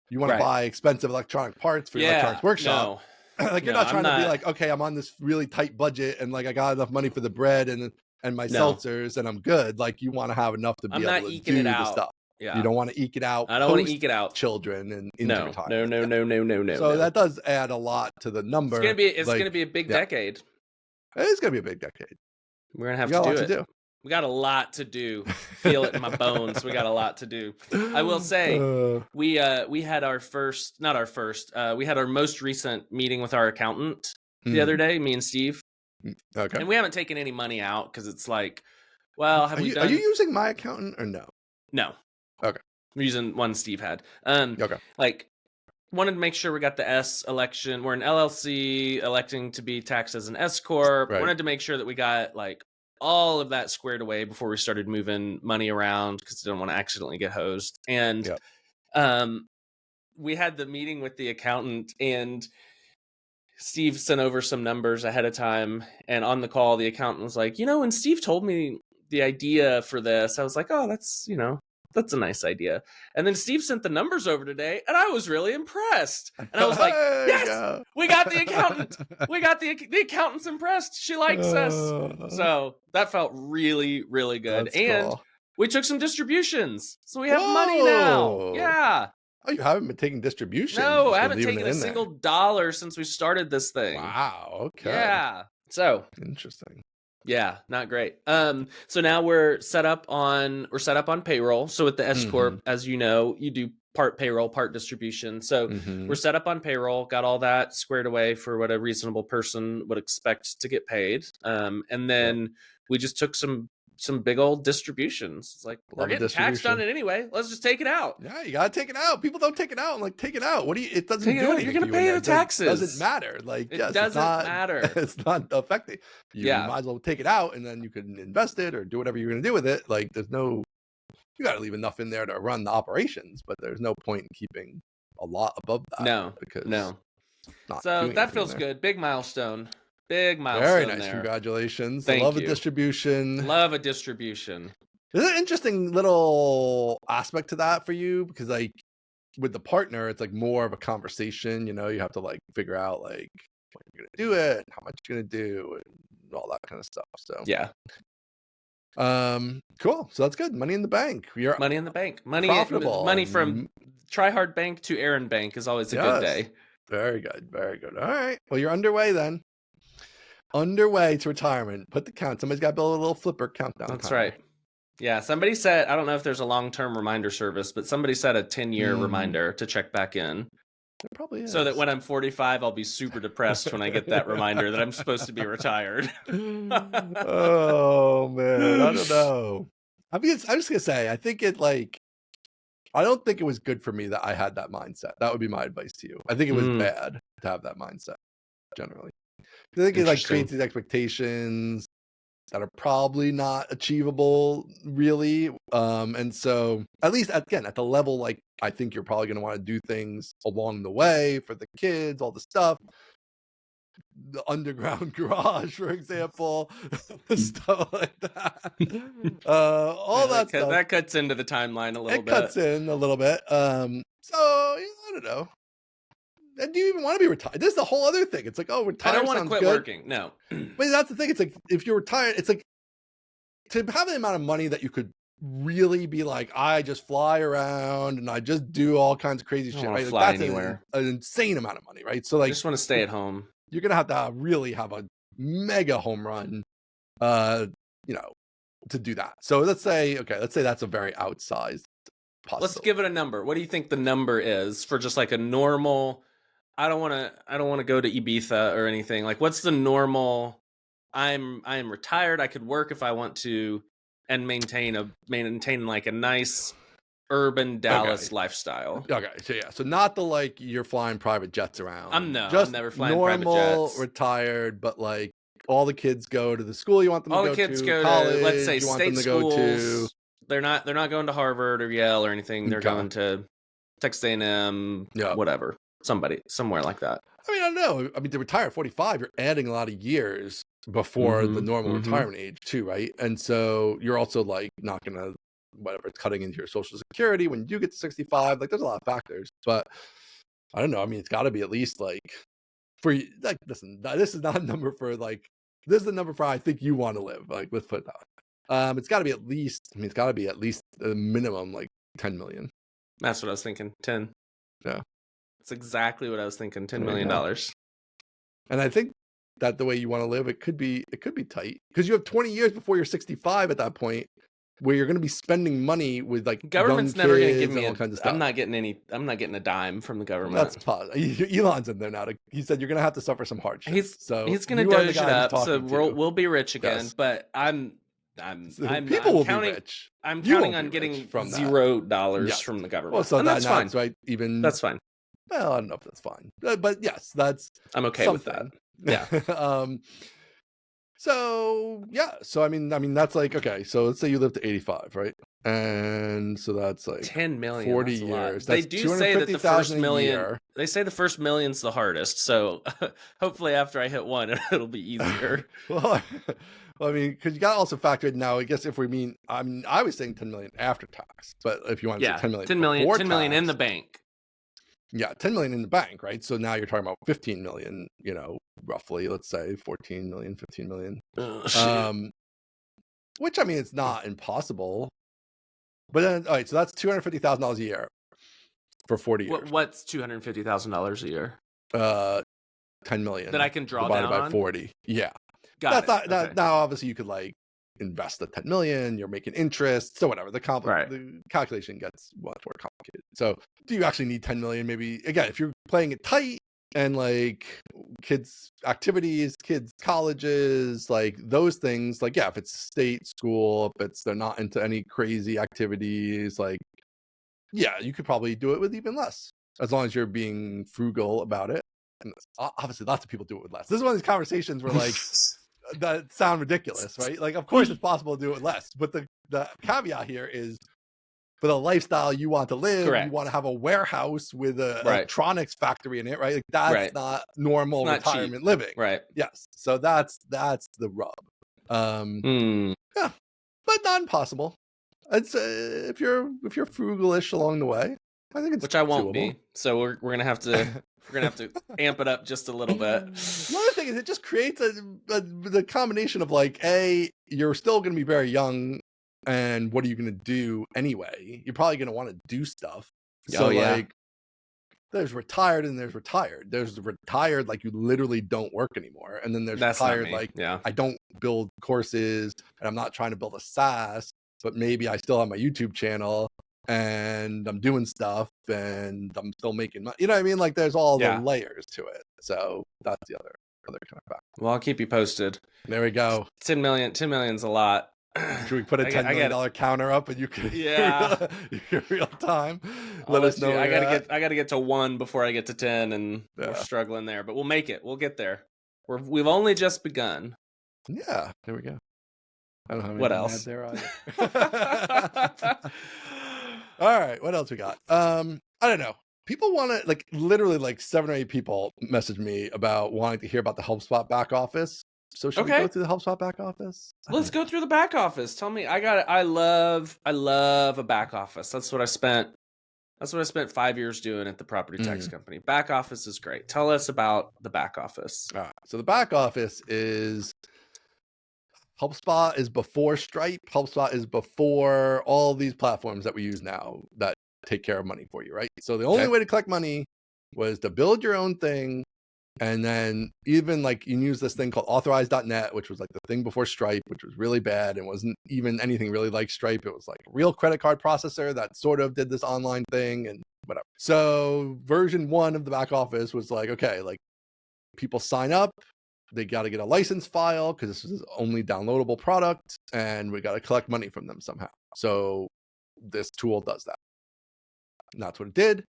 You want to buy expensive electronic parts for your electronics workshop. No. Like you're not trying to be like, okay, I'm on this really tight budget and like I got enough money for the bread and my seltzers and I'm good. Like you want to have enough to be able to do the stuff. Yeah. You don't want to eke it out. I don't want to eke it out. Children and into retirement. No. So that does add a lot to the number. It's gonna be a big decade. It is gonna be a big decade. We're gonna have to do it. We got a lot to do. Feel it in my bones. We got a lot to do. I will say we had our we had our most recent meeting with our accountant the other day, me and Steve. Okay. And we haven't taken any money out because it's like, well, are you using my accountant or no? No. Okay. We're using one Steve had. Okay. Like wanted to make sure we got the S election. We're an LLC electing to be taxed as an S corp. Right. Wanted to make sure that we got like all of that squared away before we started moving money around because I didn't want to accidentally get hosed. And we had the meeting with the accountant and Steve sent over some numbers ahead of time. And on the call, the accountant was like, when Steve told me the idea for this, I was like, oh, that's a nice idea. And then Steve sent the numbers over today, and I was really impressed. And I was like, yes, we got the accountant. We got the accountant's impressed. She likes us. So that felt really, really good. That's and cool. We took some distributions. So we have money now. Yeah. Oh, you haven't been taking distributions? No, I haven't taken a single dollar since we started this thing. Wow. Okay. Yeah. So interesting. Yeah, not great. So now we're set up on payroll. So with the S corp, as you know, you do part payroll, part distribution. So we're set up on payroll, got all that squared away for what a reasonable person would expect to get paid. And then we just took some big old distributions. It's like, we're getting taxed on it anyway. Let's just take it out. Yeah, you gotta take it out. People don't take it out. I'm like, take it out. What do you? It doesn't do anything. You're gonna pay the taxes. It doesn't matter. Like, it doesn't matter. It's not affecting. You might as well take it out, and then you can invest it or do whatever you're gonna do with it. Like, there's no. You gotta leave enough in there to run the operations, but there's no point in keeping a lot above that. No. So that feels good. Big milestone. Big milestone. Very nice. There. Congratulations. Thank Love you. a distribution. Love a distribution. There's an interesting little aspect to that for you because, like, with the partner, it's like more of a conversation. You have to like figure out like when you're gonna do it, how much you're gonna do, and all that kind of stuff. So yeah. Cool. So that's good. Money in the bank. You're money in the bank. Profitable. Money from Try Hard Bank to Aaron Bank is always a good day. Very good. Very good. All right. Well, you're underway then. Underway to retirement. Put the count. Somebody's got to build a little flipper countdown. That's right. Yeah. Somebody said, I don't know if there's a long-term reminder service, but somebody said a 10-year reminder to check back in. It probably is. So that when I'm 45, I'll be super depressed when I get that reminder that I'm supposed to be retired. Oh, man. I don't know. I'm just going to say, I think I don't think it was good for me that I had that mindset. That would be my advice to you. I think it was bad to have that mindset, generally. I think it creates these expectations. that are probably not achievable really. And so at least again, at the level, like, I think you're probably going to want to do things along the way for the kids, all the stuff, the underground garage, for example, stuff like that. All that stuff. That cuts into the timeline a little bit. It cuts in a little bit. So I don't know. And do you even want to be retired? This is the whole other thing. It's like, oh, retire. I don't want to sounds quit good. working. No. But that's the thing. It's like, if you're retired, it's like, to have the amount of money that you could really be like, I just fly around and I just do all kinds of crazy shit. Right? Fly that's anywhere. An insane amount of money, right? So like, I just want to stay at home. You're gonna have to really have a mega home run, you know, to do that. So let's say that's a very outsized possibility. Let's give it a number. What do you think the number is for just like a normal? I don't want to go to Ibiza or anything. Like, what's the normal? I am retired. I could work if I want to, and maintain like a nice urban Dallas lifestyle. Okay, so not the like you're flying private jets around. I'm never flying normal, private jets. Retired, but like all the kids go to the school you want them to go to. All the kids go to, let's say, state schools. They're not going to Harvard or Yale or anything. They're going to Texas A&M, whatever. Somewhere like that. I mean, I don't know. I mean, to retire at 45, you're adding a lot of years before the normal retirement age too, right? And so you're also like not gonna, whatever, it's cutting into your Social Security when you do get to 65. Like, there's a lot of factors, but I don't know. I mean, it's got to be at least like, for you, like, listen, this is not a number for like, this is the number for I think you want to live. Like, let's put it that way. It's got to be at least, it's got to be at least a minimum like 10 million. That's what I was thinking. 10. Yeah. That's exactly what I was thinking. $10 million. And I think that the way you want to live, it could be tight because you have 20 years before you're 65 at that point, where you're going to be spending money with like government's never going to give me all kinds of stuff. I'm not getting a dime from the government. That's positive. Elon's in there now. He said you're going to have to suffer some hardship. He's going to doge it up, so we'll be rich again. Yes. But people will be rich. I'm counting on getting from $0 from the government. Well, so that's fine. Right? Even that's fine. Well, I don't know if that's fine, but yes, I'm okay something. With that. Yeah. So yeah, so I mean that's like, okay, so let's say you live to 85, right? And so that's like 10 million, 40 years. They do say that the first million, they say the first million's the hardest. So hopefully after I hit one, it'll be easier. Well, I mean, because you got to also factor in now, I guess if we mean, I was saying 10 million after tax, but if you want to say 10 million, 10 million in the bank. Yeah, 10 million in the bank, right? So now you're talking about 15 million, roughly, let's say 14 million, 15 million. Which, I mean, it's not impossible. But then, all right, so that's $250,000 a year for 40 years. What's $250,000 a year? 10 million. That I can draw divided down by 40. Yeah. Got it. Okay. Now, obviously, you could like invest the 10 million, you're making interest, so whatever, the calculation gets much more complicated. So do you actually need 10 million? Maybe, again, if you're playing it tight and like kids activities, kids colleges, like those things, like, yeah, if it's state school, if they're not into any crazy activities, like, yeah, you could probably do it with even less, as long as you're being frugal about it. And obviously lots of people do it with less. This is one of these conversations where like that sound ridiculous, right? Like, of course it's possible to do it with less, but the caveat here is, for the lifestyle you want to live, you want to have a warehouse with a electronics factory in it, right? Like, that's not normal retirement living, right? Yes, so that's the rub. Yeah, but not impossible. It's if you're frugalish along the way, I think it's which I won't doable. be. So we're gonna have to amp it up just a little bit. Another thing is, it just creates the combination of like, you're still going to be very young, and what are you going to do anyway? You're probably going to want to do stuff. So like, there's retired and there's retired. There's retired like you literally don't work anymore, and then there's retired like, I don't build courses and I'm not trying to build a SaaS, but maybe I still have my YouTube channel and I'm doing stuff and I'm still making money. You know what I mean? Like, there's all the layers to it. So that's the other kind of fact. Well, I'll keep you posted. There we go. 10 million's a lot. Should we put a $10 million counter up and you can real time? Let us know. I gotta get to 1 before I get to 10, and we're struggling there, but we'll make it. We've only just begun. Yeah, there we go. I don't have What anything else? to add there either. All right, what else we got? I don't know. People want to like literally like 7 or 8 people message me about wanting to hear about the HelpSpot back office. So should we go through the HelpSpot back office? Let's go through the back office. Tell me, I love a back office. That's what I spent 5 years doing at the property tax company. Back office is great. Tell us about the back office. All right. So the back office is HelpSpot is before Stripe. HelpSpot is before all these platforms that we use now that take care of money for you, right? So the only way to collect money was to build your own thing. And then even like you use this thing called authorize.net, which was like the thing before Stripe, which was really bad and wasn't even anything really like Stripe. It was like a real credit card processor that sort of did this online thing and whatever. So version 1 of the back office was like, okay, like people sign up, they got to get a license file because this is only downloadable product and we got to collect money from them somehow. So this tool does that. And that's what it did.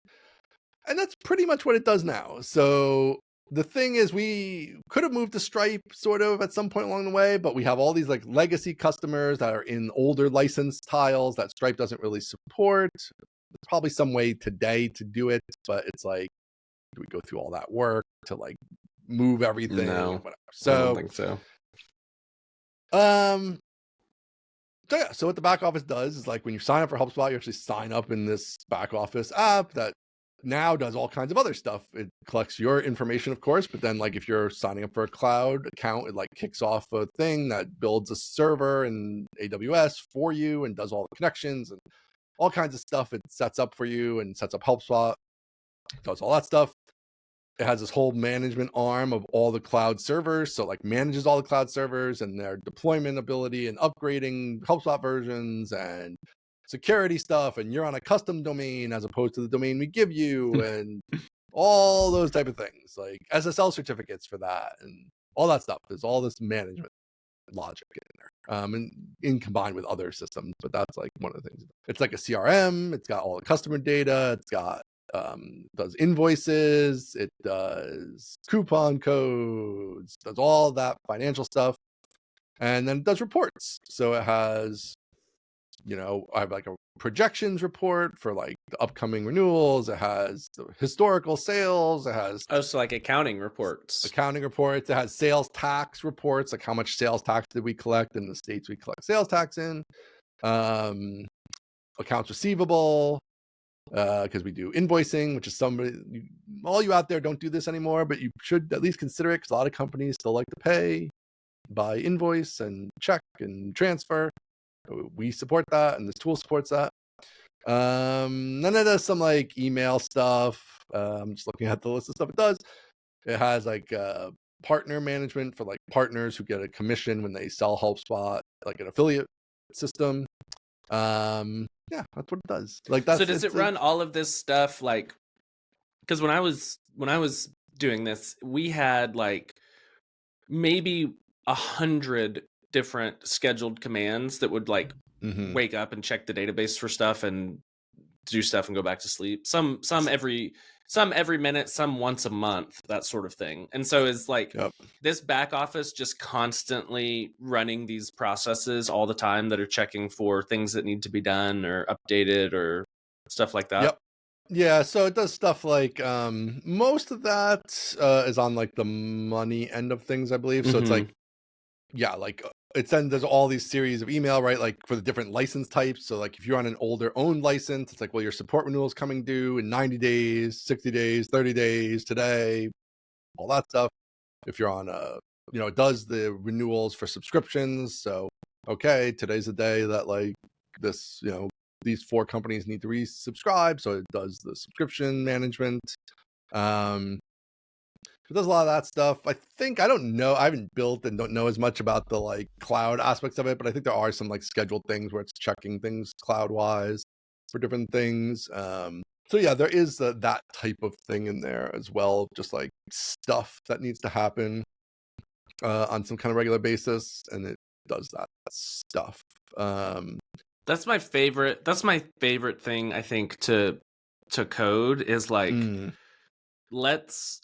And that's pretty much what it does now. So the thing is, we could have moved to Stripe sort of at some point along the way, but we have all these like legacy customers that are in older license tiles that Stripe doesn't really support. There's probably some way today to do it, but it's like, do we go through all that work to like move everything? No, whatever. So I don't think so. So what the back office does is like when you sign up for HelpSpot, you actually sign up in this back office app that now does all kinds of other stuff. It collects your information, of course, but then like if you're signing up for a cloud account, it like kicks off a thing that builds a server in AWS for you and does all the connections and all kinds of stuff. It sets up for you and sets up HelpSpot, does all that stuff. It has this whole management arm of all the cloud servers. So like manages all the cloud servers and their deployment ability and upgrading HelpSpot versions and security stuff. And you're on a custom domain as opposed to the domain we give you and all those type of things, like SSL certificates for that and all that stuff. There's all this management logic in there and in combined with other systems, but that's like one of the things. It's like a CRM. It's got all the customer data. It's got does invoices, it does coupon codes, does all that financial stuff, and then it does reports. So it has, you know, I have like a projections report for like the upcoming renewals. It has the historical sales. It has so like accounting reports. It has sales tax reports, like how much sales tax did we collect in the states we collect sales tax in. Accounts receivable, because we do invoicing, which is all you out there don't do this anymore, but you should at least consider it because a lot of companies still like to pay by invoice and check and transfer. We support that, and this tool supports that. Then it does some like email stuff. I'm just looking at the list of stuff it does. It has like partner management for like partners who get a commission when they sell HelpSpot, like an affiliate system. Yeah, that's what it does. Like that's so does it run all of this stuff like, because when I was doing this, we had like maybe 100 different scheduled commands that would like wake up and check the database for stuff and do stuff and go back to sleep. Some every minute, some once a month, that sort of thing. And so is like this back office just constantly running these processes all the time that are checking for things that need to be done or updated or stuff like that. Yeah, so it does stuff like most of that is on like the money end of things, I believe. So it's like, yeah, like it sends there's all these series of email, right? Like for the different license types. So like if you're on an older owned license, it's like, well, your support renewal is coming due in 90 days, 60 days, 30 days, today, all that stuff. If you're on it does the renewals for subscriptions. So, okay, today's the day that like this, these 4 companies need to resubscribe. So it does the subscription management. It does a lot of that stuff. I don't know. I haven't built and don't know as much about the like cloud aspects of it, but I think there are some like scheduled things where it's checking things cloud wise for different things. So yeah, there is that type of thing in there as well. Just like stuff that needs to happen on some kind of regular basis, and it does that stuff. That's my favorite. That's my favorite thing, I think, to code is like, let's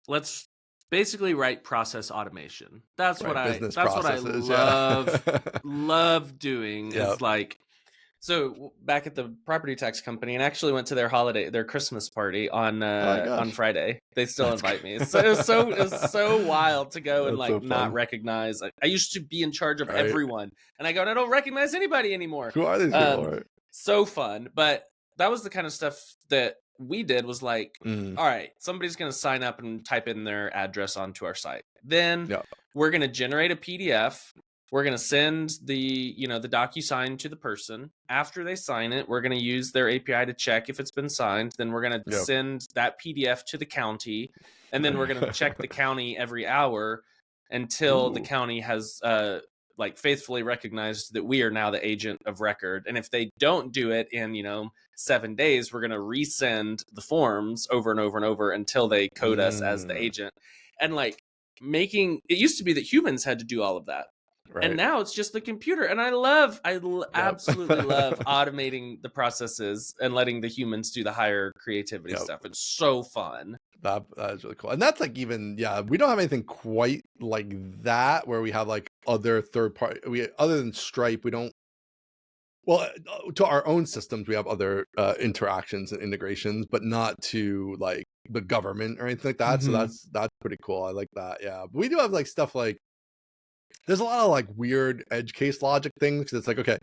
basically write process automation. That's what I business that's what I processes, love doing Yep. is like, so back at the property tax company, and actually went to their Christmas party on Friday. They still invite me. So it's so wild to go and That's like so not fun. recognize. I used to be in charge of Right. everyone, and I go, and I don't recognize anybody anymore. Who are these people? Right. So fun. But that was the kind of stuff that we did, was like, all right, somebody's going to sign up and type in their address onto our site. Then we're going to generate a PDF. We're going to send the DocuSign to the person. After they sign it, we're going to use their API to check if it's been signed. Then we're going to send that PDF to the county. And then we're going to check the county every hour until the county has like faithfully recognized that we are now the agent of record. And if they don't do it in 7 days, we're going to resend the forms over and over and over until they code us as the agent. And like it used to be that humans had to do all of that. Right. And now it's just the computer. And I absolutely love automating the processes and letting the humans do the higher creativity stuff. It's so fun. That is really cool. And that's like, even, we don't have anything quite like that where we have like other third party, other than Stripe, we don't, well, to our own systems, we have other interactions and integrations, but not to like the government or anything like that. So that's pretty cool. I like that. Yeah. But we do have like stuff like, there's a lot of like weird edge case logic things. It's like, okay,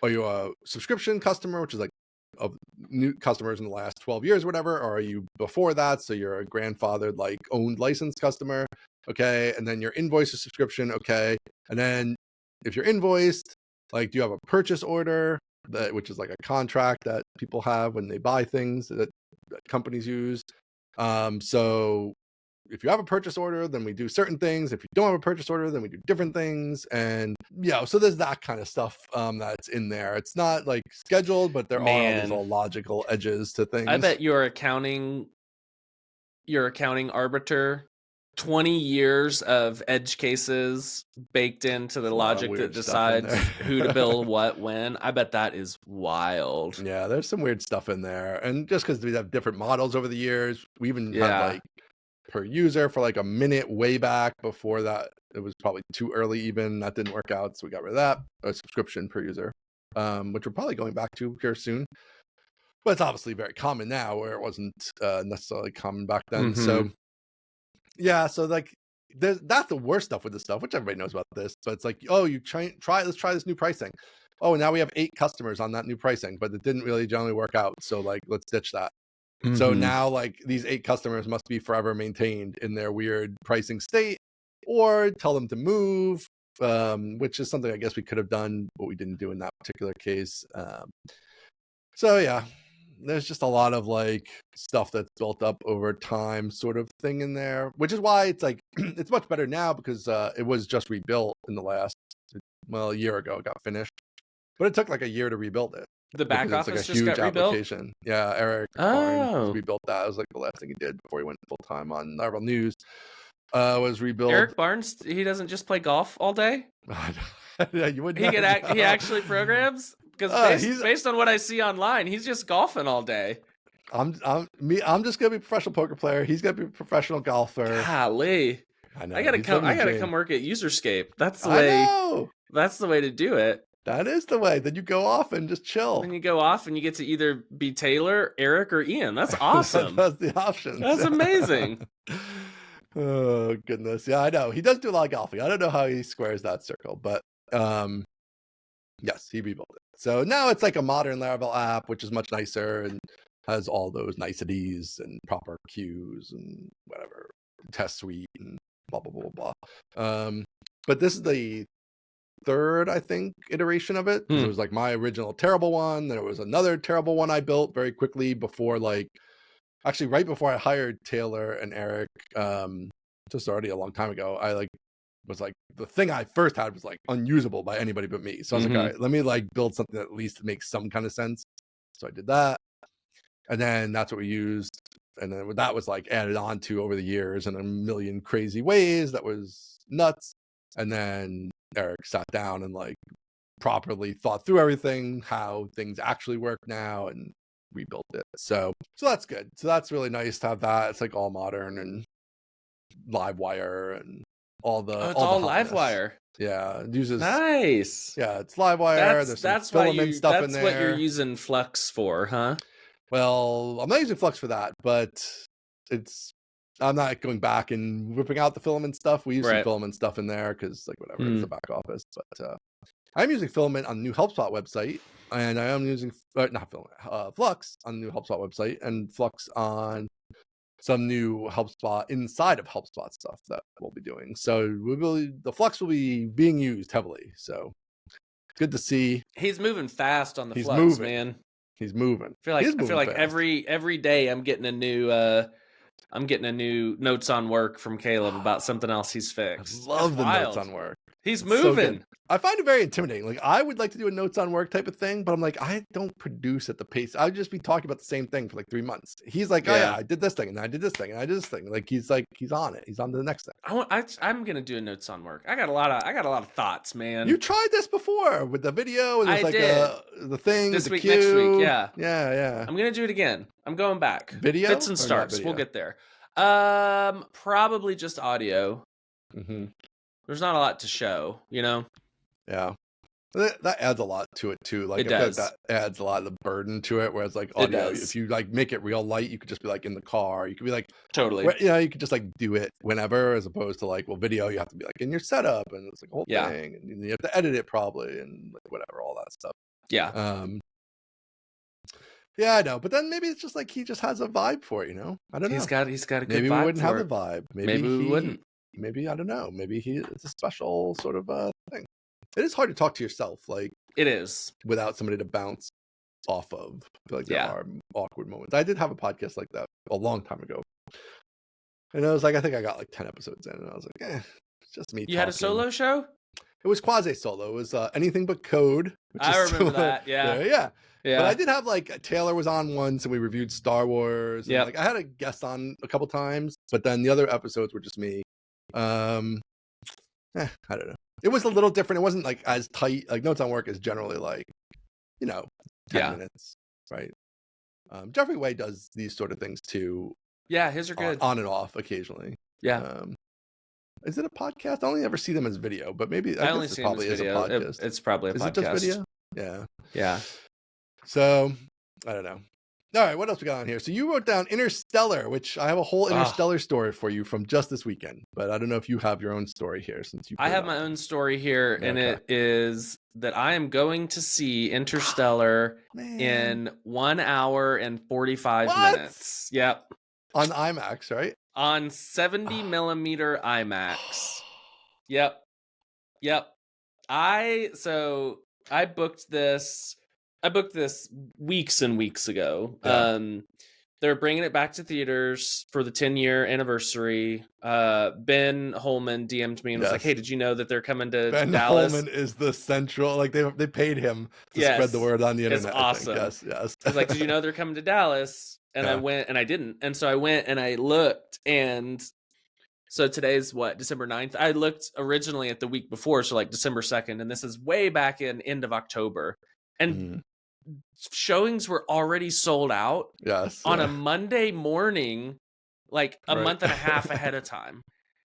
are you a subscription customer, which is like of new customers in the last 12 years or whatever, or are you before that, so you're a grandfathered like owned licensed customer? Okay. And then your invoice is subscription. Okay. And then if you're invoiced, like, do you have a purchase order, which is like a contract that people have when they buy things that companies use? So if you have a purchase order, then we do certain things. If you don't have a purchase order, then we do different things. And so there's that kind of stuff that's in there. It's not like scheduled, but there are all these all logical edges to things. I bet your accounting arbiter, 20 years of edge cases baked into the logic that decides who to bill what when. I bet that is wild. Yeah, there's some weird stuff in there. And just because we have different models over the years, we even had like per user for like a minute way back. Before that, it was probably too early even. That didn't work out, so we got rid of that. A subscription per user, which we're probably going back to here soon. But it's obviously very common now, where it wasn't necessarily common back then. So so like that's the worst stuff with this stuff, which everybody knows about this. But it's like, oh, you let's try this new pricing. Oh, now we have 8 customers on that new pricing, but it didn't really generally work out. So like, let's ditch that. So now like these 8 customers must be forever maintained in their weird pricing state, or tell them to move, which is something I guess we could have done, but we didn't do in that particular case. So yeah, there's just a lot of like stuff that's built up over time sort of thing in there, which is why it's like, it's much better now because it was just rebuilt in the last, a year ago it got finished, but it took like a year to rebuild it. The back office like a just huge got rebuilt? application. Yeah, Eric Barnes rebuilt that. It was like the last thing he did before he went full time on Narwhal News. Was rebuild. Eric Barnes, he doesn't just play golf all day? Yeah, you wouldn't. He actually programs? Because based on what I see online, he's just golfing all day. I'm just gonna be a professional poker player. He's gonna be a professional golfer. Golly. I know. I gotta come work at Userscape. That's the way. I know. That's the way to do it. That is the way. Then you go off and just chill. Then you go off and you get to either be Taylor, Eric, or Ian. That's awesome. That's the options. That's amazing. Oh goodness. Yeah, I know. He does do a lot of golfing. I don't know how he squares that circle, but yes, he rebuilt it. So now it's like a modern Laravel app, which is much nicer and has all those niceties and proper queues and whatever, test suite and blah blah blah blah. But this is the 3rd, I think, iteration of it. It was like my original terrible one. There was another terrible one I built very quickly before, like, actually right before I hired Taylor and Eric, just already a long time ago. I was like, the thing I first had was like unusable by anybody but me. So I was like, all right, let me like build something that at least makes some kind of sense. So I did that. And then that's what we used. And then that was like added on to over the years in a million crazy ways. That was nuts. And then Eric sat down and like properly thought through everything, how things actually work now, and rebuilt it. So that's good. So that's really nice to have that. It's like all modern and Livewire and all the. Oh, it's all hotness. Livewire. Yeah, it uses nice. Yeah, it's Livewire. There's some filament stuff in there. That's what you're using Flux for, huh? Well, I'm not using Flux for that, but I'm not going back and ripping out the filament stuff. We use some filament stuff in there because, like, whatever, it's a back office. But I'm using filament on the new HelpSpot website, and I am using not filament, Flux on the new HelpSpot website, and Flux on some new HelpSpot inside of HelpSpot stuff that we'll be doing. So the Flux will be being used heavily. So good to see. He's moving fast on the Flux, man. He's moving. I feel like every day I'm getting a new notes on work from Caleb about something else he's fixed. I love the notes on work. He's moving. So I find it very intimidating. Like, I would like to do a notes on work type of thing, but I'm like, I don't produce at the pace. I'd just be talking about the same thing for like 3 months. He's like, oh yeah, I did this thing, and I did this thing, and I did this thing. Like, he's on it. He's on to the next thing. I'm gonna do a notes on work. I got a lot of thoughts, man. You tried this before with the video. I did. The thing this the week, queue. next week. Yeah. I'm gonna do it again. I'm going back. Video fits and starts. We'll get there. Probably just audio. Mm-hmm. There's not a lot to show, you know. Yeah, that adds a lot to it too. Like, it does. That adds a lot of the burden to it. Whereas like audio, if you like make it real light, you could just be like in the car. You could be like totally. You could just like do it whenever, as opposed to like video, you have to be like in your setup and it's like a whole thing, and you have to edit it probably and like whatever, all that stuff. Yeah. Yeah, I know, but then maybe it's just like he just has a vibe for it, you know. I don't know. He's got a good maybe vibe. We wouldn't have the vibe. Maybe we wouldn't. Maybe I don't know. Maybe it's a special sort of thing. It is hard to talk to yourself, like it is, without somebody to bounce off of. I feel like there are awkward moments. I did have a podcast like that a long time ago, and I was like, I think I got like 10 episodes in, and I was like, it's just me. You had a solo show? It was quasi solo. It was Anything But Code. I remember that. Yeah. But I did have like Taylor was on once, and we reviewed Star Wars. Yeah. Like I had a guest on a couple times, but then the other episodes were just me. I don't know. It was a little different. It wasn't like as tight. Like Notes on Work is generally like, 10 minutes, right? Jeffrey Way does these sort of things too. Yeah, his are good. On and off occasionally. Yeah. Is it a podcast? I only ever see them as video, but maybe I only see them as video. It's probably a podcast. Is it just video? Yeah. Yeah. So I don't know. All right, what else we got on here? So you wrote down Interstellar, which I have a whole Interstellar story for you from just this weekend, but I don't know if you have your own story here since you. I have my own story here, and it is that I am going to see Interstellar in 1 hour and 45 minutes. Yep. On IMAX, right? On 70 millimeter IMAX. Yep. I booked this. Weeks and weeks ago. Yeah. They're bringing it back to theaters for the 10-year anniversary. Ben Holman DM'd me and was like, "Hey, did you know that they're coming to Dallas?" Ben Holman is the central. Like they paid him to spread the word on the internet. It's awesome. Yes. I was like, "Did you know they're coming to Dallas?" And I went, and I didn't. And so I went and I looked, and so today's December 9th. I looked originally at the week before, so like December 2nd, and this is way back in end of October. And showings were already sold out on a Monday morning, like a month and a half ahead of time.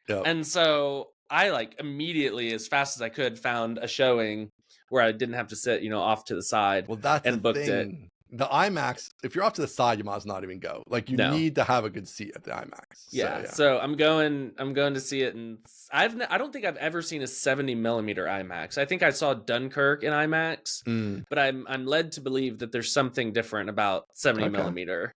And so I like immediately, as fast as I could, found a showing where I didn't have to sit, off to the side. Well, that's and booked it. The IMAX, if you're off to the side, you might as well not even go. Like you need to have a good seat at the IMAX. So I'm going to see it, and I don't think I've ever seen a 70 millimeter IMAX. I think I saw Dunkirk in IMAX, but I'm led to believe that there's something different about 70 millimeter.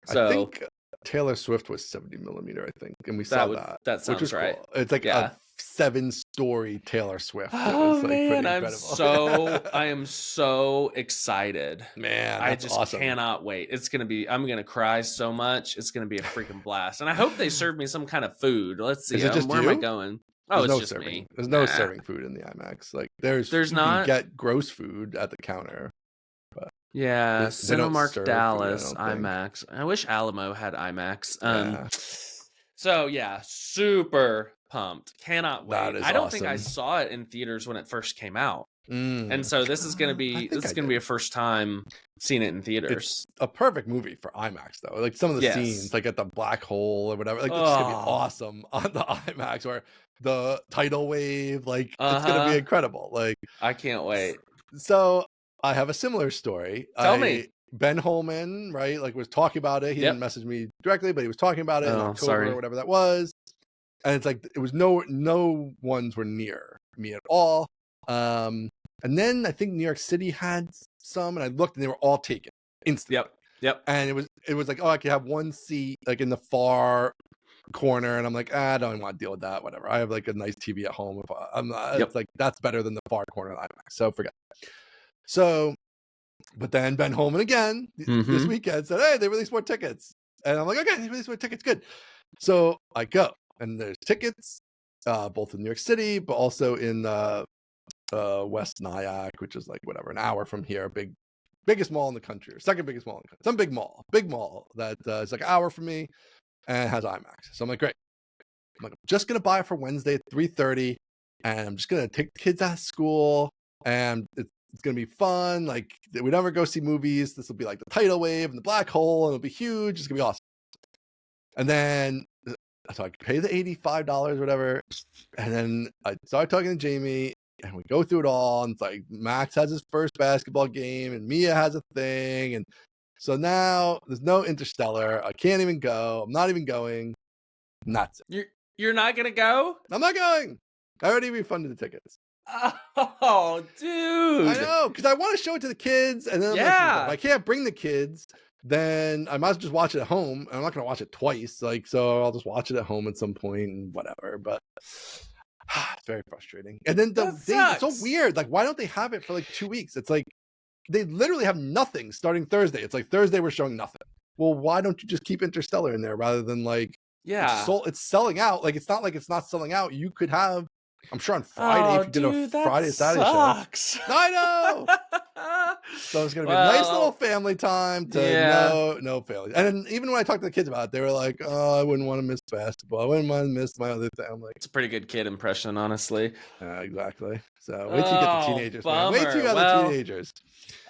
So I think Taylor Swift was 70 millimeter, I think, and we saw that. That sounds which was right. Cool. It's like a 7-story Taylor Swift. Oh man, I am so excited. Man, I just awesome. Cannot wait. I'm gonna cry so much. It's gonna be a freaking blast. And I hope they serve me some kind of food. Let's see. Where am I going? Oh, it's just serving. me. There's no serving food in the IMAX. Like there's not. You can get gross food at the counter. But yeah, Cinemark Dallas IMAX. I wish Alamo had IMAX. So yeah, super pumped. Cannot wait. I don't think I saw it in theaters when it first came out. And so this is going to be a first time seeing it in theaters. It's a perfect movie for IMAX though. Like some of the scenes, like at the black hole or whatever, like it's gonna be awesome on the IMAX, or the tidal wave. Like it's gonna be incredible. Like I can't wait. So I have a similar story. Tell me. Ben Holman, right? Like was talking about it. He didn't message me directly, but he was talking about it in October or whatever that was. And it's like it was no ones were near me at all. And then I think New York City had some, and I looked and they were all taken instantly. Yep. And it was like, oh, I could have one seat like in the far corner, and I'm like, I don't even want to deal with that. Whatever. I have like a nice TV at home. If I'm not, it's like that's better than the far corner of IMAX. So forget. So, but then Ben Holman again this weekend said, hey, they released more tickets, and I'm like, okay, they released more tickets, good. So I go, and there's tickets, both in New York City, but also in West Nyack, which is like whatever, an hour from here, biggest mall in the country, or second biggest mall in the country, some big mall that is like an hour from me and has IMAX. So I'm like, great. I'm just gonna buy it for Wednesday at 3:30, and I'm just gonna take the kids out of school, and it's gonna be fun. Like we never go see movies. This will be like the tidal wave and the black hole, and it'll be huge. It's gonna be awesome. And then so I pay the $85 or whatever, and then I start talking to Jamie. And we go through it all, and it's like Max has his first basketball game, and Mia has a thing, and so now there's no Interstellar. I can't even go. I'm not even going. And that's it. You're not gonna go? I'm not going. I already refunded the tickets. Oh, dude! I know, because I want to show it to the kids, and then I'm like, if I can't bring the kids, then I might as well just watch it at home. I'm not going to watch it twice, like so. I'll just watch it at home at some point and whatever. But it's very frustrating. And then it's so weird. Like, why don't they have it for like 2 weeks? It's like they literally have nothing starting Thursday. It's like Thursday we're showing nothing. Well, why don't you just keep Interstellar in there rather than like it's selling out? Like it's not like it's not selling out. You could have, I'm sure on Friday if you did a Friday Saturday show. I know. So it's gonna be a nice little family time to no failure. And then even when I talked to the kids about it, they were like, "Oh, I wouldn't want to miss basketball. I wouldn't want to miss my other thing." I'm like, it's a pretty good kid impression, honestly. Exactly. So wait till you get the teenagers. Man. Wait till you got the teenagers.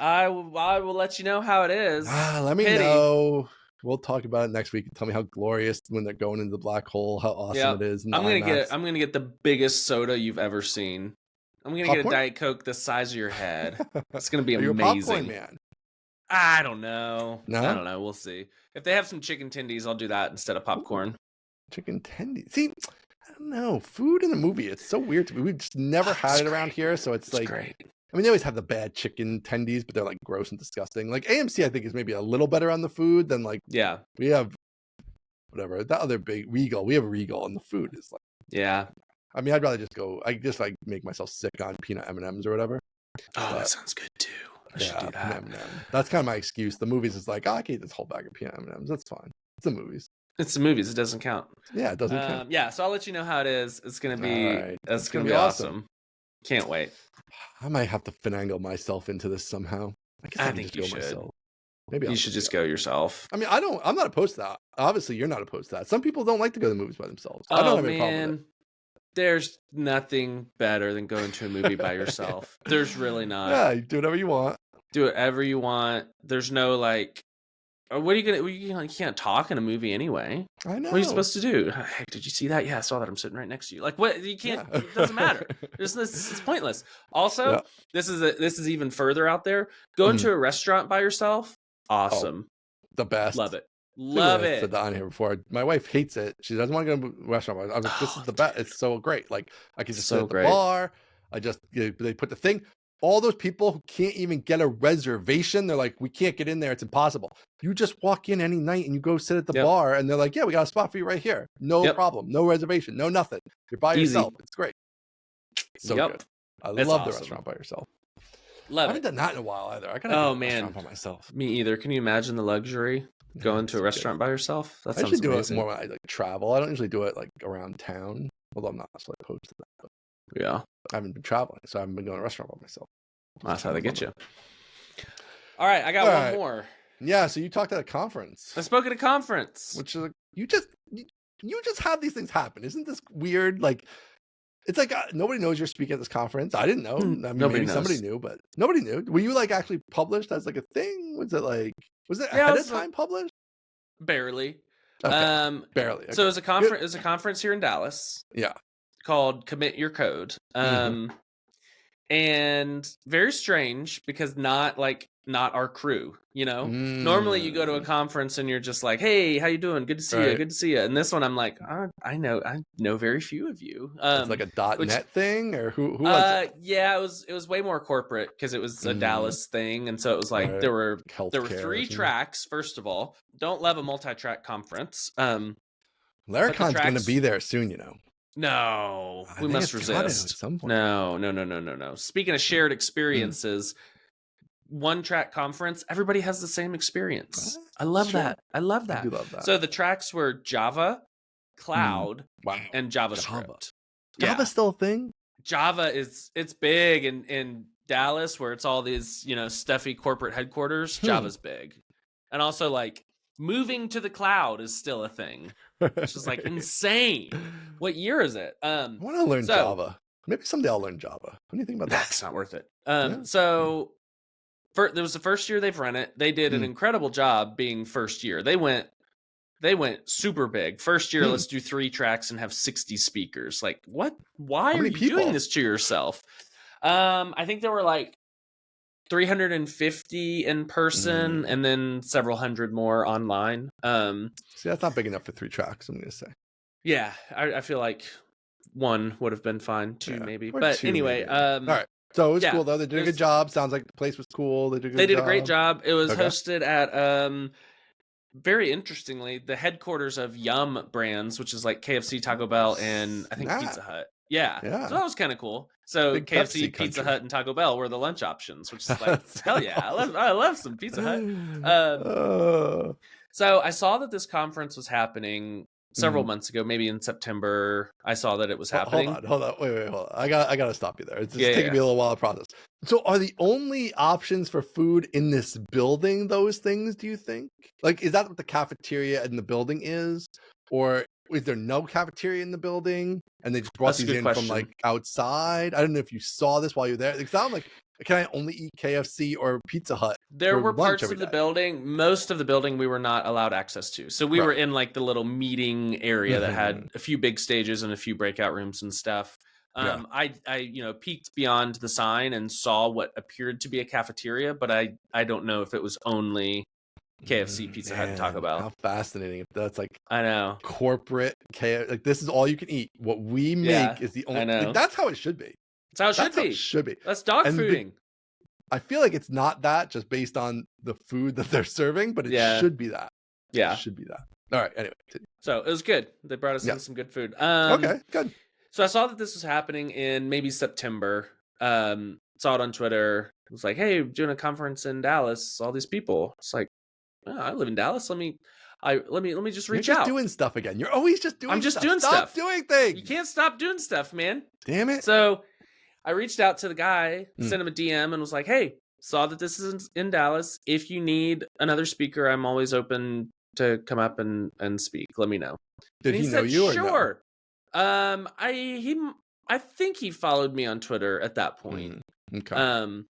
I will let you know how it is. Let me know. We'll talk about it next week and tell me how glorious when they're going into the black hole, how awesome it is. I'm gonna get the biggest soda you've ever seen. I'm gonna get a Diet Coke the size of your head. It's gonna be amazing. You're a popcorn man. I don't know. No? I don't know. We'll see. If they have some chicken tendies, I'll do that instead of popcorn. Chicken tendies. See, I don't know. Food in the movie, it's so weird to me. We've just never had it around here, so it's like great. I mean, they always have the bad chicken tendies, but they're like gross and disgusting. Like AMC, I think is maybe a little better on the food than like we have whatever that other big Regal. We have a Regal, and the food is like I mean, I'd rather just go. I just like make myself sick on peanut M&Ms or whatever. Oh, that sounds good too. I should do that. That's kind of my excuse. The movies is like, I can eat this whole bag of peanut M&Ms. That's fine. It's the movies. It's the movies. It doesn't count. Yeah, it doesn't count. Yeah, so I'll let you know how it is. It's gonna be. It's gonna be awesome. Can't wait. I might have to finagle myself into this somehow. I guess I think you should. Myself. Maybe you should just go yourself. I mean, I'm not opposed to that. Obviously, you're not opposed to that. Some people don't like to go to the movies by themselves. I don't have any problem with it. There's nothing better than going to a movie by yourself. There's really not. Yeah, you do whatever you want. Do whatever you want. There's no like, what are you gonna? You can't talk in a movie anyway. I know. What are you supposed to do? Hey, did you see that? Yeah, I saw that. I'm sitting right next to you. Like, what? You can't. It doesn't matter. It's pointless. Also, this is even further out there. Going to a restaurant by yourself. Awesome. The best. Love it. Love it. I said that on here before. My wife hates it. She doesn't want to go to a restaurant. I was like, this is the best. It's so great. Like I can just sit at the bar. I just they put the thing. All those people who can't even get a reservation, they're like, we can't get in there. It's impossible. You just walk in any night and you go sit at the bar, and they're like, yeah, we got a spot for you right here. No problem. No reservation. No nothing. You're by yourself. It's great. So good. I love the restaurant by yourself. Love it. I haven't done that in a while either. I gotta do a restaurant by myself. Me either. Can you imagine the luxury? Going to a restaurant by yourself? That sounds I usually amazing. Do it more when I like travel. I don't usually do it like around town, although I'm not necessarily opposed to that. But I haven't been traveling, so I haven't been going to a restaurant by myself. That's how they get you. All right, I got one more. Yeah, so you talked at a conference. I spoke at a conference. Which is like, you just have these things happen. Isn't this weird? Like It's like nobody knows you're speaking at this conference. I didn't know. I mean, Nobody maybe somebody knows. knew, but nobody knew. Were you like actually published as like a thing? Was it Yeah, ahead of time published? barely. Okay, barely. So it Okay. was a conference. It was a conference here in Dallas Yeah. called Commit Your Code. And very strange because not our crew, Normally you go to a conference and you're just like, hey, how you doing? Good to see you. Good to see you. And this one I'm like, I know very few of you. It's like a .NET thing, or who was it? Yeah, it was way more corporate because it was a Dallas thing. And so it was like there were 3 tracks. First of all, don't love a multi-track conference. Laracon's going to be there soon, No, we must resist. At some point. No. Speaking of shared experiences, one track conference, everybody has the same experience. I love that. I love that. I do love that. So the tracks were Java, Cloud, and JavaScript. Java's still a thing? Java it's big in Dallas where it's all these, stuffy corporate headquarters. Java's big. And also like moving to the cloud is still a thing. It's just like insane. What year is it? I want to learn Java. Maybe someday I'll learn Java. What do you think about that? That's not worth it. So there was the first year they've run it. They did an incredible job being first year. They went super big. First year, let's do 3 tracks and have 60 speakers. Like, what? Why are you doing this to yourself? I think there were like 350 in person and then several hundred more online. See, that's not big enough for 3 tracks, I'm going to say. Yeah, I feel like 1 would have been fine, 2 maybe. Or but 2 anyway, maybe. All right. So it was cool though. They did a good job. Sounds like the place was cool. They did a great job. It was hosted at very interestingly, the headquarters of Yum Brands, which is like KFC, Taco Bell, and I think Pizza Hut. Yeah. So that was kind of cool. So big KFC, Pizza Hut, and Taco Bell were the lunch options, which is like hell yeah. I love some Pizza Hut. So I saw that this conference was happening several months ago, maybe in September. I saw that it was happening. Hold on. Wait, hold on. I got to stop you there. It's just taking me a little while to process. So are the only options for food in this building those things, do you think? Like, is that what the cafeteria in the building is? Or is there no cafeteria in the building and they just brought these in from like outside? I don't know if you saw this while you were there. It sounded like, can I only eat KFC or Pizza Hut? There were parts of the building, most of the building we were not allowed access to. So we were in like the little meeting area that had a few big stages and a few breakout rooms and stuff. I peeked beyond the sign and saw what appeared to be a cafeteria, but I don't know if it was only KFC, Pizza Hut, and Taco Bell. How fascinating. If that's like, I know, corporate KFC, like this is all you can eat. What we make is the only, like, that's how it should be. That's how it should be. That's dog fooding. I feel like it's not that just based on the food that they're serving, but it should be that. Yeah. It should be that. All right. Anyway. So it was good. They brought us in some good food. Okay, good. So I saw that this was happening in maybe September. Saw it on Twitter. It was like, hey, doing a conference in Dallas. All these people. It's like, oh, I live in Dallas. Let me just reach out. You're just doing stuff again. You're always just doing. I'm just doing stuff. Stop doing things. You can't stop doing stuff, man. Damn it. So I reached out to the guy, sent him a DM, and was like, hey, saw that this is in Dallas. If you need another speaker, I'm always open to come up and speak. Let me know. Did he know you? Sure. I think he followed me on Twitter at that point. Okay.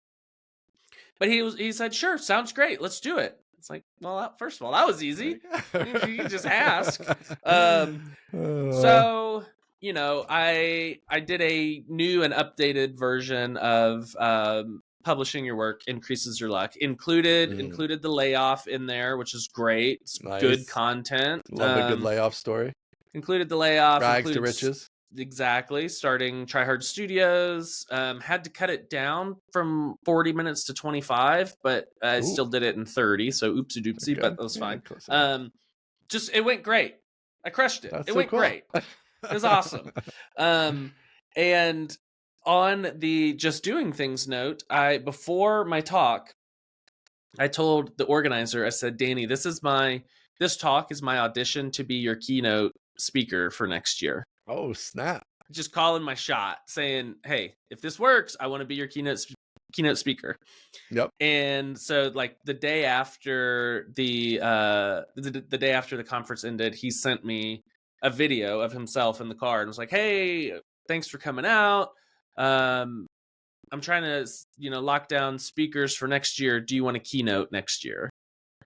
But he said, sure, sounds great. Let's do it. It's like, well, first of all, that was easy. You can just ask. So, I did a new and updated version of publishing your work increases your luck. Included the layoff in there, which is great. It's good content. Love a good layoff story. Included the layoff. Rags to riches. Exactly. Starting Try Hard Studios. Had to cut it down from 40 minutes to 25, but I still did it in 30. So oopsie doopsie, but that was fine. It went great. I crushed it. It went great. It was awesome. And on the just doing things note, before my talk, I told the organizer, I said, Danny, this talk is my audition to be your keynote speaker for next year. Oh, snap. Just calling my shot, saying, hey, if this works, I want to be your keynote speaker. Yep. And so like the day after the day after the conference ended, he sent me a video of himself in the car and was like, hey, thanks for coming out. I'm trying to, lock down speakers for next year. Do you want a keynote next year?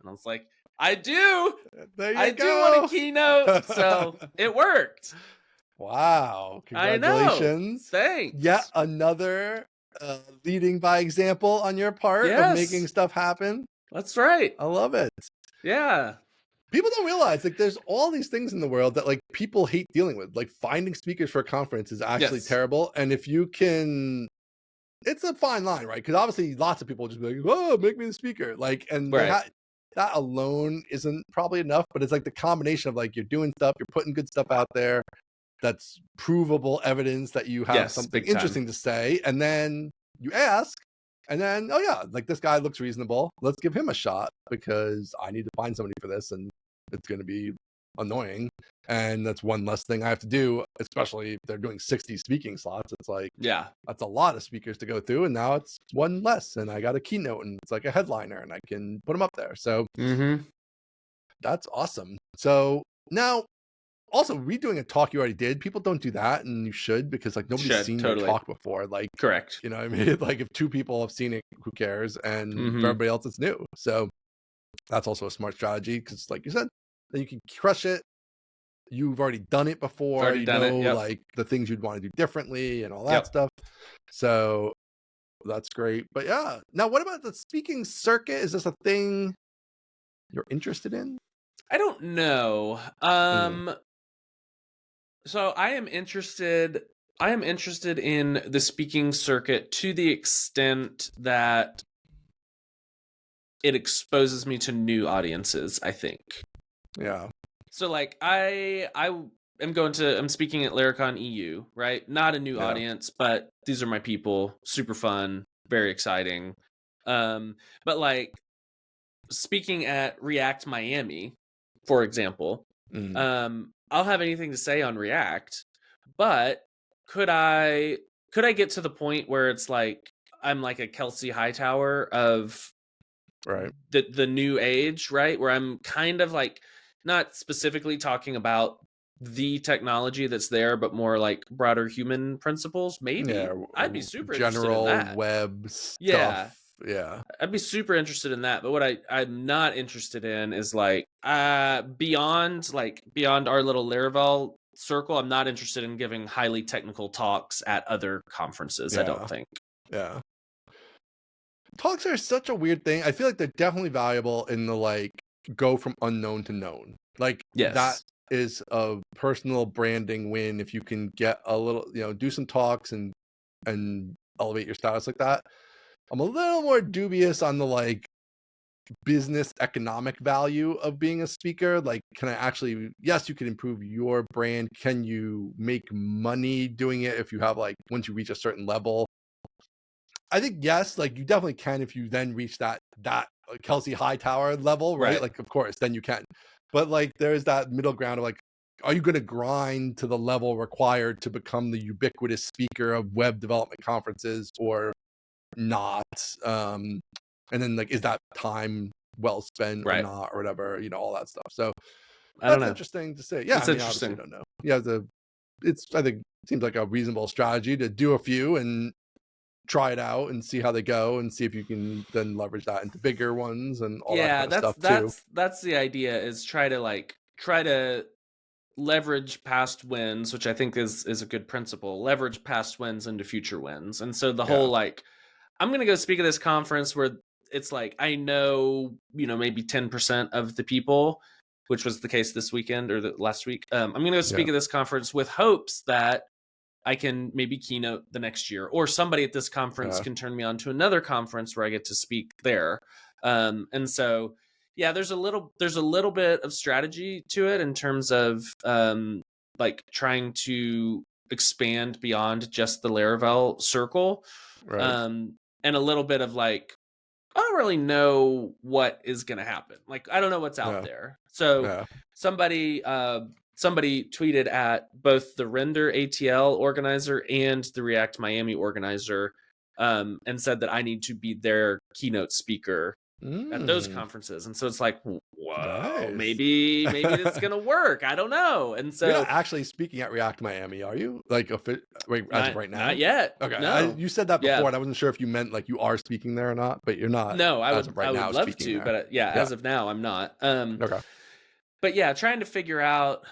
And I was like, I do. There you I go. do want a keynote. So it worked. Wow. I know. Congratulations. Thanks. Yet another leading by example on your part of making stuff happen. That's right. I love it. Yeah. People don't realize like there's all these things in the world that like people hate dealing with. Like finding speakers for a conference is actually terrible. And if you can, it's a fine line, right? Because obviously lots of people just be like, "Oh, make me the speaker." Like, and that alone isn't probably enough. But it's like the combination of like you're doing stuff, you're putting good stuff out there. That's provable evidence that you have something interesting to say, and then you ask, and then, oh yeah, like this guy looks reasonable. Let's give him a shot because I need to find somebody for this, and it's going to be annoying. And that's one less thing I have to do, especially if they're doing 60 speaking slots. It's like, that's a lot of speakers to go through, and now it's one less, and I got a keynote, and it's like a headliner, and I can put them up there. So that's awesome. So now, also, redoing a talk you already did, people don't do that, and you should, because like nobody's seen your talk before. Like, correct. You know what I mean? Like if 2 people have seen it, who cares? And for everybody else, it's new. So that's also a smart strategy because, like you said, then you can crush it. You've already done it before. You know, like the things you'd want to do differently and all that stuff. So that's great. But yeah, now what about the speaking circuit? Is this a thing you're interested in? I don't know. So I am interested in the speaking circuit to the extent that it exposes me to new audiences, I think. Yeah. So like I'm speaking at Laracon EU, right? Not a new audience, but these are my people, super fun, very exciting. But like speaking at React Miami, for example, I'll have anything to say on React, but could I get to the point where it's like I'm like a Kelsey Hightower of the new age, right? Where I'm kind of like not specifically talking about the technology that's there, but more like broader human principles. Maybe I'd be super interested in that. General web stuff. Yeah. I'd be super interested in that. But what I'm not interested in is like beyond our little Laravel circle, I'm not interested in giving highly technical talks at other conferences, I don't think. Yeah. Talks are such a weird thing. I feel like they're definitely valuable in the like go from unknown to known. Like that is a personal branding win if you can get a little, do some talks and elevate your status like that. I'm a little more dubious on the like business economic value of being a speaker. Like, can I actually, yes, you can improve your brand. Can you make money doing it if you have like, once you reach a certain level? I think yes, like you definitely can if you then reach that Kelsey Hightower level, right? Like, of course, then you can. But like, there's that middle ground of like, are you going to grind to the level required to become the ubiquitous speaker of web development conferences or not? And then like, is that time well spent or not, or whatever, all that stuff. So that's interesting to say. Yeah, it's interesting. Obviously don't know. Yeah, I think seems like a reasonable strategy to do a few and try it out and see how they go and see if you can then leverage that into bigger ones and all that kind of stuff too. That's the idea, is try to leverage past wins, which I think is a good principle. Leverage past wins into future wins. And so the whole like, I'm going to go speak at this conference where it's like, I know, maybe 10% of the people, which was the case this weekend or the last week. I'm going to go speak at this conference with hopes that I can maybe keynote the next year, or somebody at this conference can turn me on to another conference where I get to speak there. And so, there's a little bit of strategy to it in terms of like trying to expand beyond just the Laravel circle. And a little bit of like, I don't really know what is going to happen. Like, I don't know what's out there. So somebody tweeted at both the Render ATL organizer and the React Miami organizer and said that I need to be their keynote speaker at those Mm, conferences. And so it's like, whoa, nice. maybe it's gonna work. I don't know. And You're so not actually speaking at React Miami, are you? Like, wait, as of right now? not yet. Okay, No. you said that before, Yeah. and I wasn't sure if you meant like you are speaking there or not, but you're not No, as of right I would now love speaking to, there. but yeah, as of now, I'm not. Okay. But yeah, trying to figure out,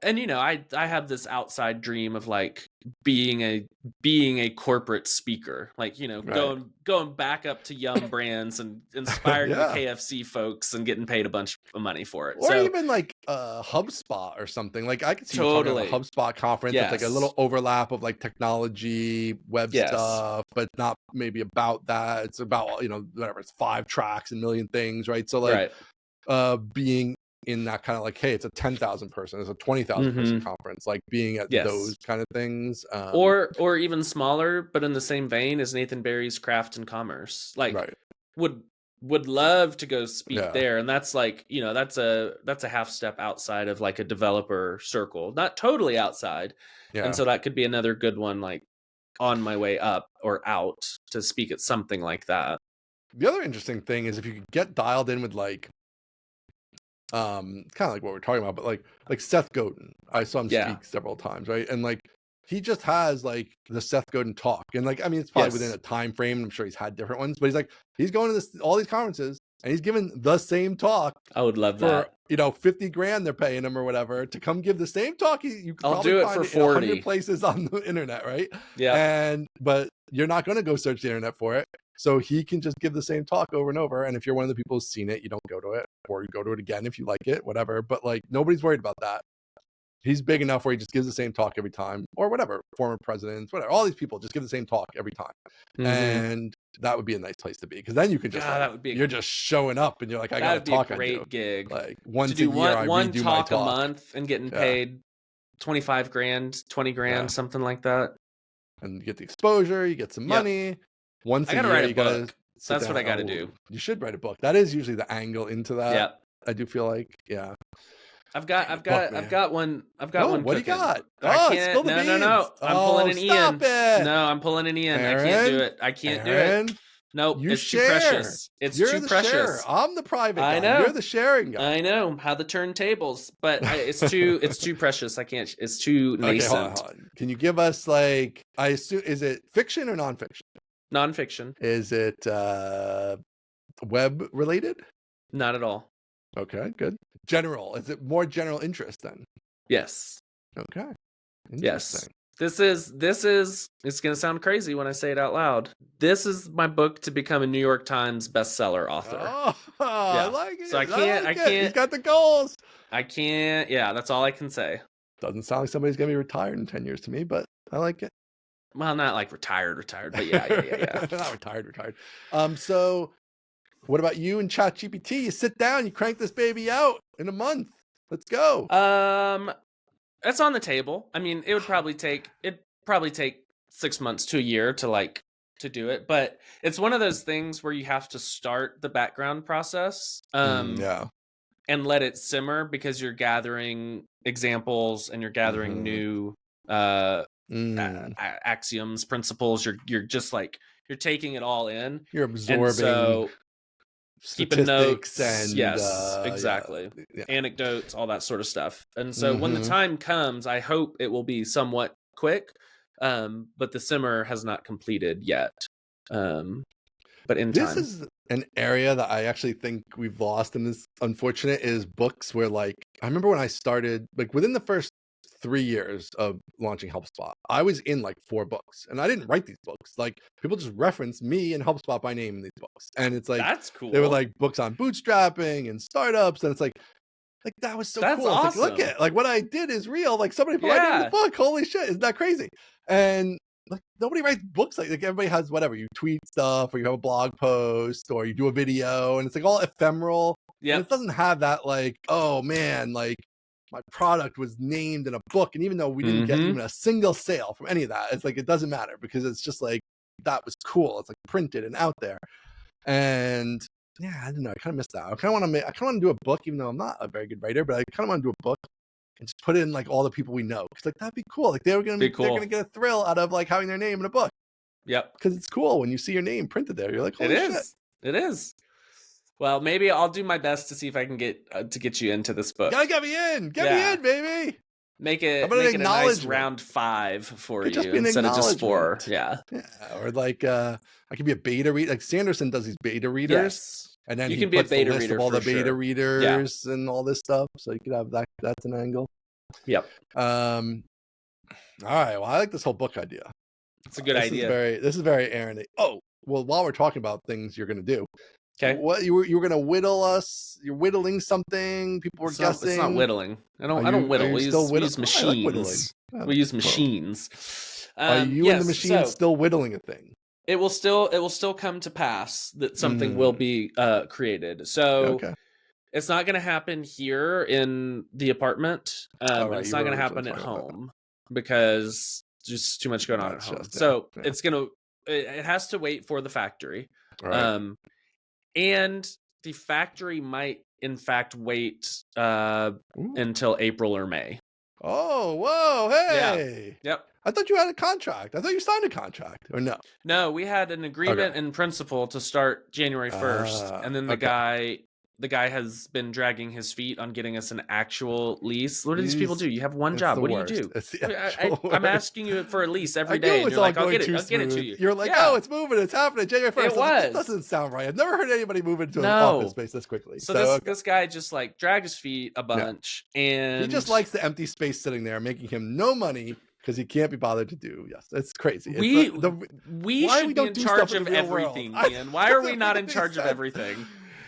and I have this outside dream of like being a corporate speaker, like, Right. going back up to Yum Brands and inspiring the Yeah. KFC folks and getting paid a bunch of money for it. Or So even like HubSpot or something. Like I could see you talking at a totally, HubSpot conference. That's like a yes, little overlap of like technology, web yes, stuff, but not maybe about that. It's about, whatever, it's 5 tracks and a million things, right? So like right, being in that kind of like, hey, it's a 10,000 person, it's a 20,000 person conference, like being at those yes. kind of things. Or even smaller, but in the same vein as Nathan Barry's Craft and Commerce. Like, right. would love to go speak Yeah. there, and that's like, that's a half step outside of like a developer circle, not totally outside. Yeah. And so that could be another good one, like on my way up or out to speak at something like that. The other interesting thing is if you could get dialed in with like kind of like what we're talking about, but like Seth Godin. I saw him speak several times, right? And like he just has like the Seth Godin talk, and like I mean it's probably within a time frame. I'm sure he's had different ones, but he's going to all these conferences and he's giving the same talk. I would love for that. 50 grand they're paying him or whatever to come give the same talk. You can I'll probably do it find for it in 100 40 places on the internet, right? Yeah. But you're not going to go search the internet for it. So he can just give the same talk over and over. And if you're one of the people who's seen it, you don't go to it, or you go to it again if you like it, whatever. But like nobody's worried about that. He's big enough where he just gives the same talk every time, or whatever. Former presidents, whatever. All these people just give the same talk every time. And that would be a nice place to be, because then you can just that would be you're just showing up and you're like, I got to talk. That would be a great gig. Like once to do a year, one I redo talk my talk a month and getting paid 25 grand, 20 grand, something like that. And you get the exposure, you get some money. Once a year, write a you gotta book. That's what I got to do. You should write a book. That is usually the angle into that. Yeah. I do feel like, I've got one. What do you got? I can't. Spill the beans. No. I'm pulling an Ian. It. No, I'm pulling an Ian. Aaron, I can't do it. I can't do it. Nope. It's too precious. You're too precious. Sharer. I'm the private guy. I know. You're the sharing guy. I know how the turntables, but it's too precious. I can't. It's too nascent. Okay, hold on. Can you give us like? I assume, is it fiction or nonfiction? Nonfiction. Is it web related? Not at all. Okay, good. General. Is it more general interest then? Yes. Okay. Yes. This is it's going to sound crazy when I say it out loud. This is my book to become a New York Times bestseller author. Oh, I like it. So I can't. He's got the goals. I can't. Yeah, that's all I can say. Doesn't sound like somebody's going to be retired in 10 years to me, but I like it. Well, not like retired, but yeah. Not retired. So what about you and ChatGPT? You sit down, you crank this baby out in a month. Let's go. That's on the table. I mean, it would probably take 6 months to a year to do it, but it's one of those things where you have to start the background process. And let it simmer, because you're gathering examples and you're gathering new axioms, principles. You're just like, you're taking it all in. You're absorbing. And so keeping notes and exactly. Anecdotes, all that sort of stuff. And so when the time comes, I hope it will be somewhat quick. But the simmer has not completed yet. But in time. This is an area that I actually think we've lost in this unfortunate is books, where like I remember when I started, like within the first 3 years of launching HelpSpot, I was in like 4 books, and I didn't write these books. Like people just reference me and HelpSpot by name in these books, and it's like that's cool. They were like books on bootstrapping and startups, and it's like that was so cool. Awesome. Like, look at like what I did is real. Like somebody put my name in the book. Holy shit, isn't that crazy? And like nobody writes books like everybody has whatever. You tweet stuff, or you have a blog post, or you do a video, and it's like all ephemeral. Yeah, it doesn't have that like, oh man, like my product was named in a book, and even though we didn't get even a single sale from any of that, it's like it doesn't matter, because it's just like that was cool. It's like printed and out there, and yeah, I don't know. I kind of missed that. I kind of want to do a book, even though I'm not a very good writer, but I kind of want to do a book and just put in like all the people we know, because like that'd be cool. Like they're gonna get a thrill out of like having their name in a book. Yep, because it's cool when you see your name printed there. You're like, holy shit. It is. Well, maybe I'll do my best to see if I can get you into this book. You gotta get me in. Get me in, baby. Make it a nice round 5 for you instead of just 4. Yeah. Or like I could be a beta reader. Like Sanderson does these beta readers. Yes. And then you he can be a puts the beta list reader of all the for beta sure. readers and all this stuff. So you could have that. That's an angle. Yep. All right. Well, I like this whole book idea. It's a good idea. This is very Aaron. Oh, well, while we're talking about things you're going to do. Okay. What you were going to whittle us? You're whittling something. People were guessing. It's not whittling. I don't whittle. We use machines. We use machines. Are you and the machine still whittling a thing? It will still come to pass that something will be created. So it's not going to happen here in the apartment. It's not going to happen at home because there's just too much going on at home. So it has to wait for the factory. Right. And the factory might in fact wait until April or May. Oh, whoa, hey. Yeah. Yep. I thought you had a contract. I thought you signed a contract, or no? No, we had an agreement in principle to start January 1st, and then the guy has been dragging his feet on getting us an actual lease. What do these people do? You have one job. What do you do? I'm asking you for a lease every day, and you're like, I'll get it to you. You're like, oh, it's moving. It's happening January 1st. That doesn't sound right. I've never heard anybody move into an office space this quickly. So this guy just like dragged his feet a bunch, and he just likes the empty space sitting there, making him no money. Because he can't be bothered to do. Yes, it's crazy. We should be in charge of everything, Ian. Why are we not in charge of everything?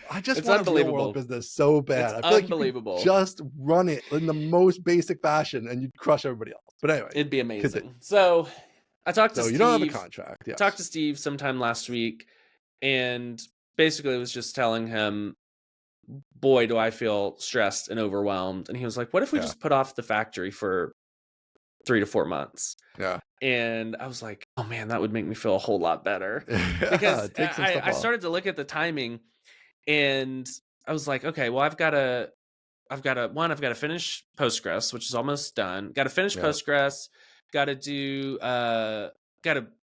I just want a real world business so bad. It's I feel unbelievable. Like you just run it in the most basic fashion, and you'd crush everybody else. But anyway, it'd be amazing. So I talked to Steve. You don't have a contract. Yes. Talked to Steve sometime last week, and basically was just telling him, boy, do I feel stressed and overwhelmed. And he was like, what if we just put off the factory for 3 to 4 months? Yeah. And I was like, oh man, that would make me feel a whole lot better. Because I started to look at the timing, and I was like, okay, well, I've got to finish Postgres, which is almost done. Got to finish Postgres. Got to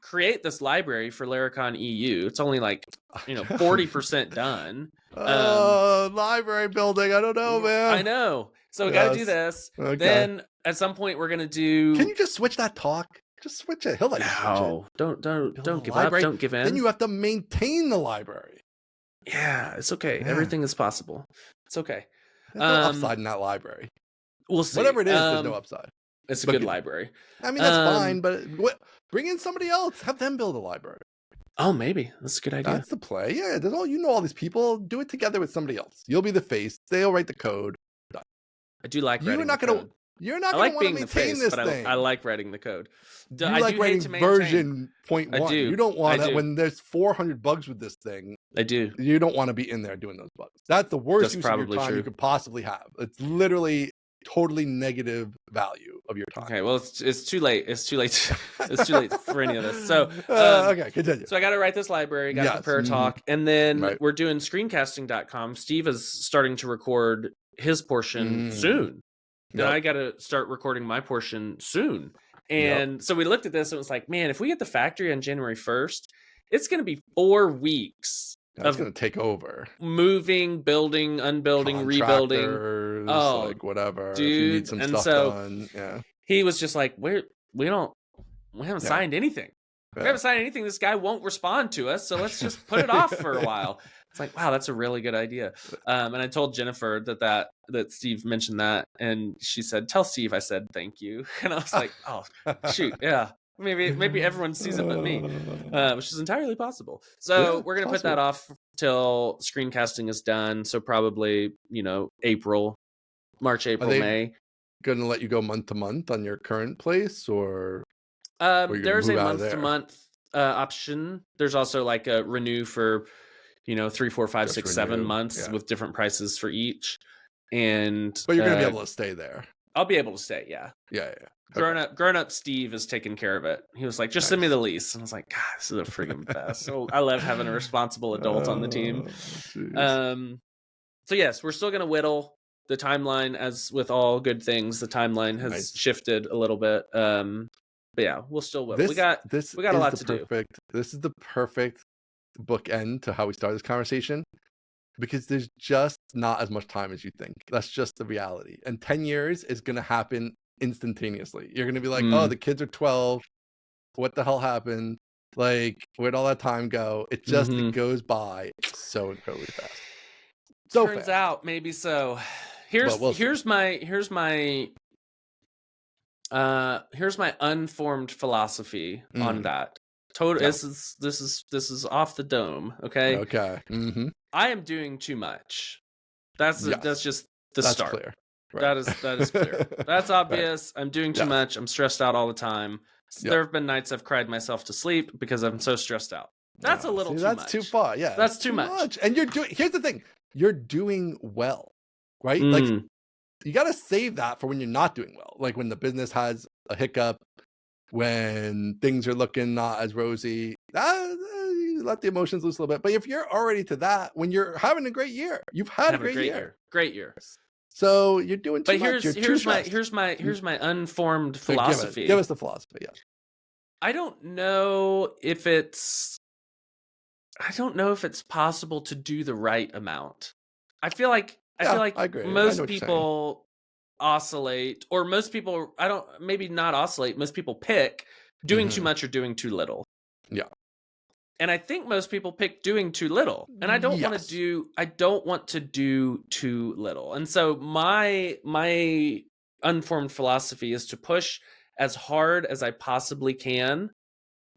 create this library for Laracon EU. It's only like 40% done. Library building. I don't know, man. I know. So we got to do this. Okay. Then at some point we're gonna do. Can you just switch that talk? Just switch it. He'll let you switch it. Don't give up. Don't give in. Then you have to maintain the library. Yeah, it's okay. Yeah. Everything is possible. It's okay. There's no upside in that library. We'll see. Whatever it is, there's no upside. It's a good library. I mean, that's fine, but bring in somebody else. Have them build a library. Oh, maybe. That's a good idea. That's the play. Yeah, there's all these people. Do it together with somebody else. You'll be the face. They'll write the code. Done. I do like writing the code. You're not going to want to maintain this thing. I like writing the code. I like writing version 0.1. I do. You don't want to, when there's 400 bugs with this thing. I do. You don't want to be in there doing those bugs. That's the worst use of your time you could possibly have. It's literally totally negative value of your time. Okay, well, it's too late. It's too late. It's too late for any of this. So okay, continue. So I got to write this library, got to prepare a talk, and then we're doing screencasting.com. Steve is starting to record his portion soon. Then I got to start recording my portion soon. And so we looked at this and it was like, man, if we get the factory on January 1st, it's going to be 4 weeks. That's going to take over. Moving, building, unbuilding, rebuilding. Oh, like whatever. Dude. If you need some stuff done. Yeah. He was just like, we haven't signed anything. We haven't signed anything. This guy won't respond to us. So let's just put it off for a while. It's like, wow, that's a really good idea. And I told Jennifer that Steve mentioned that, and she said, "Tell Steve I said thank you." And I was like, "Oh, shoot, yeah, maybe everyone sees it but me," which is entirely possible. So we're gonna put that off till screencasting is done. So probably March, April, May. Gonna let you go month to month on your current place, or there's a month to month option. There's also like a renew for 3, 4, 5, 6, 7 months with different prices for each. But you're gonna be able to stay there. I'll be able to stay. Yeah. Grown up Steve is taking care of it. He was like, just send me the lease. And I was like, God, this is a freaking best. So I love having a responsible adult on the team. So yes, we're still gonna whittle the timeline. As with all good things, the timeline has shifted a little bit. But yeah, we'll still whittle. We got a lot to do. This is the perfect bookend to how we started this conversation, because there's just not as much time as you think. That's just the reality. And 10 years is going to happen instantaneously. You're going to be like, oh, the kids are 12. What the hell happened? Like, where'd all that time go? It just it goes by so incredibly fast. So turns out maybe so. Here's my unformed philosophy on that. This is off the dome. Okay. I am doing too much. That's just the start. Clear. Right. That is clear. That's obvious. Right. I'm doing too much. I'm stressed out all the time. There have been nights I've cried myself to sleep because I'm so stressed out. That's a little too much. That's too far. Yeah. That's too much. And here's the thing. You're doing well, right? Like, you got to save that for when you're not doing well. Like when the business has a hiccup, when things are looking not as rosy, you let the emotions loose a little bit. But if you're already to that, when you're having a great year, you've had a great year. Great year. So you're doing too much. Here's my unformed philosophy. Give us the philosophy. Yes. I don't know if it's possible to do the right amount. I feel like most people oscillate, or most people maybe not oscillate. Most people pick doing too much or doing too little. Yeah. And I think most people pick doing too little. And I don't want to do too little. And so my unformed philosophy is to push as hard as I possibly can,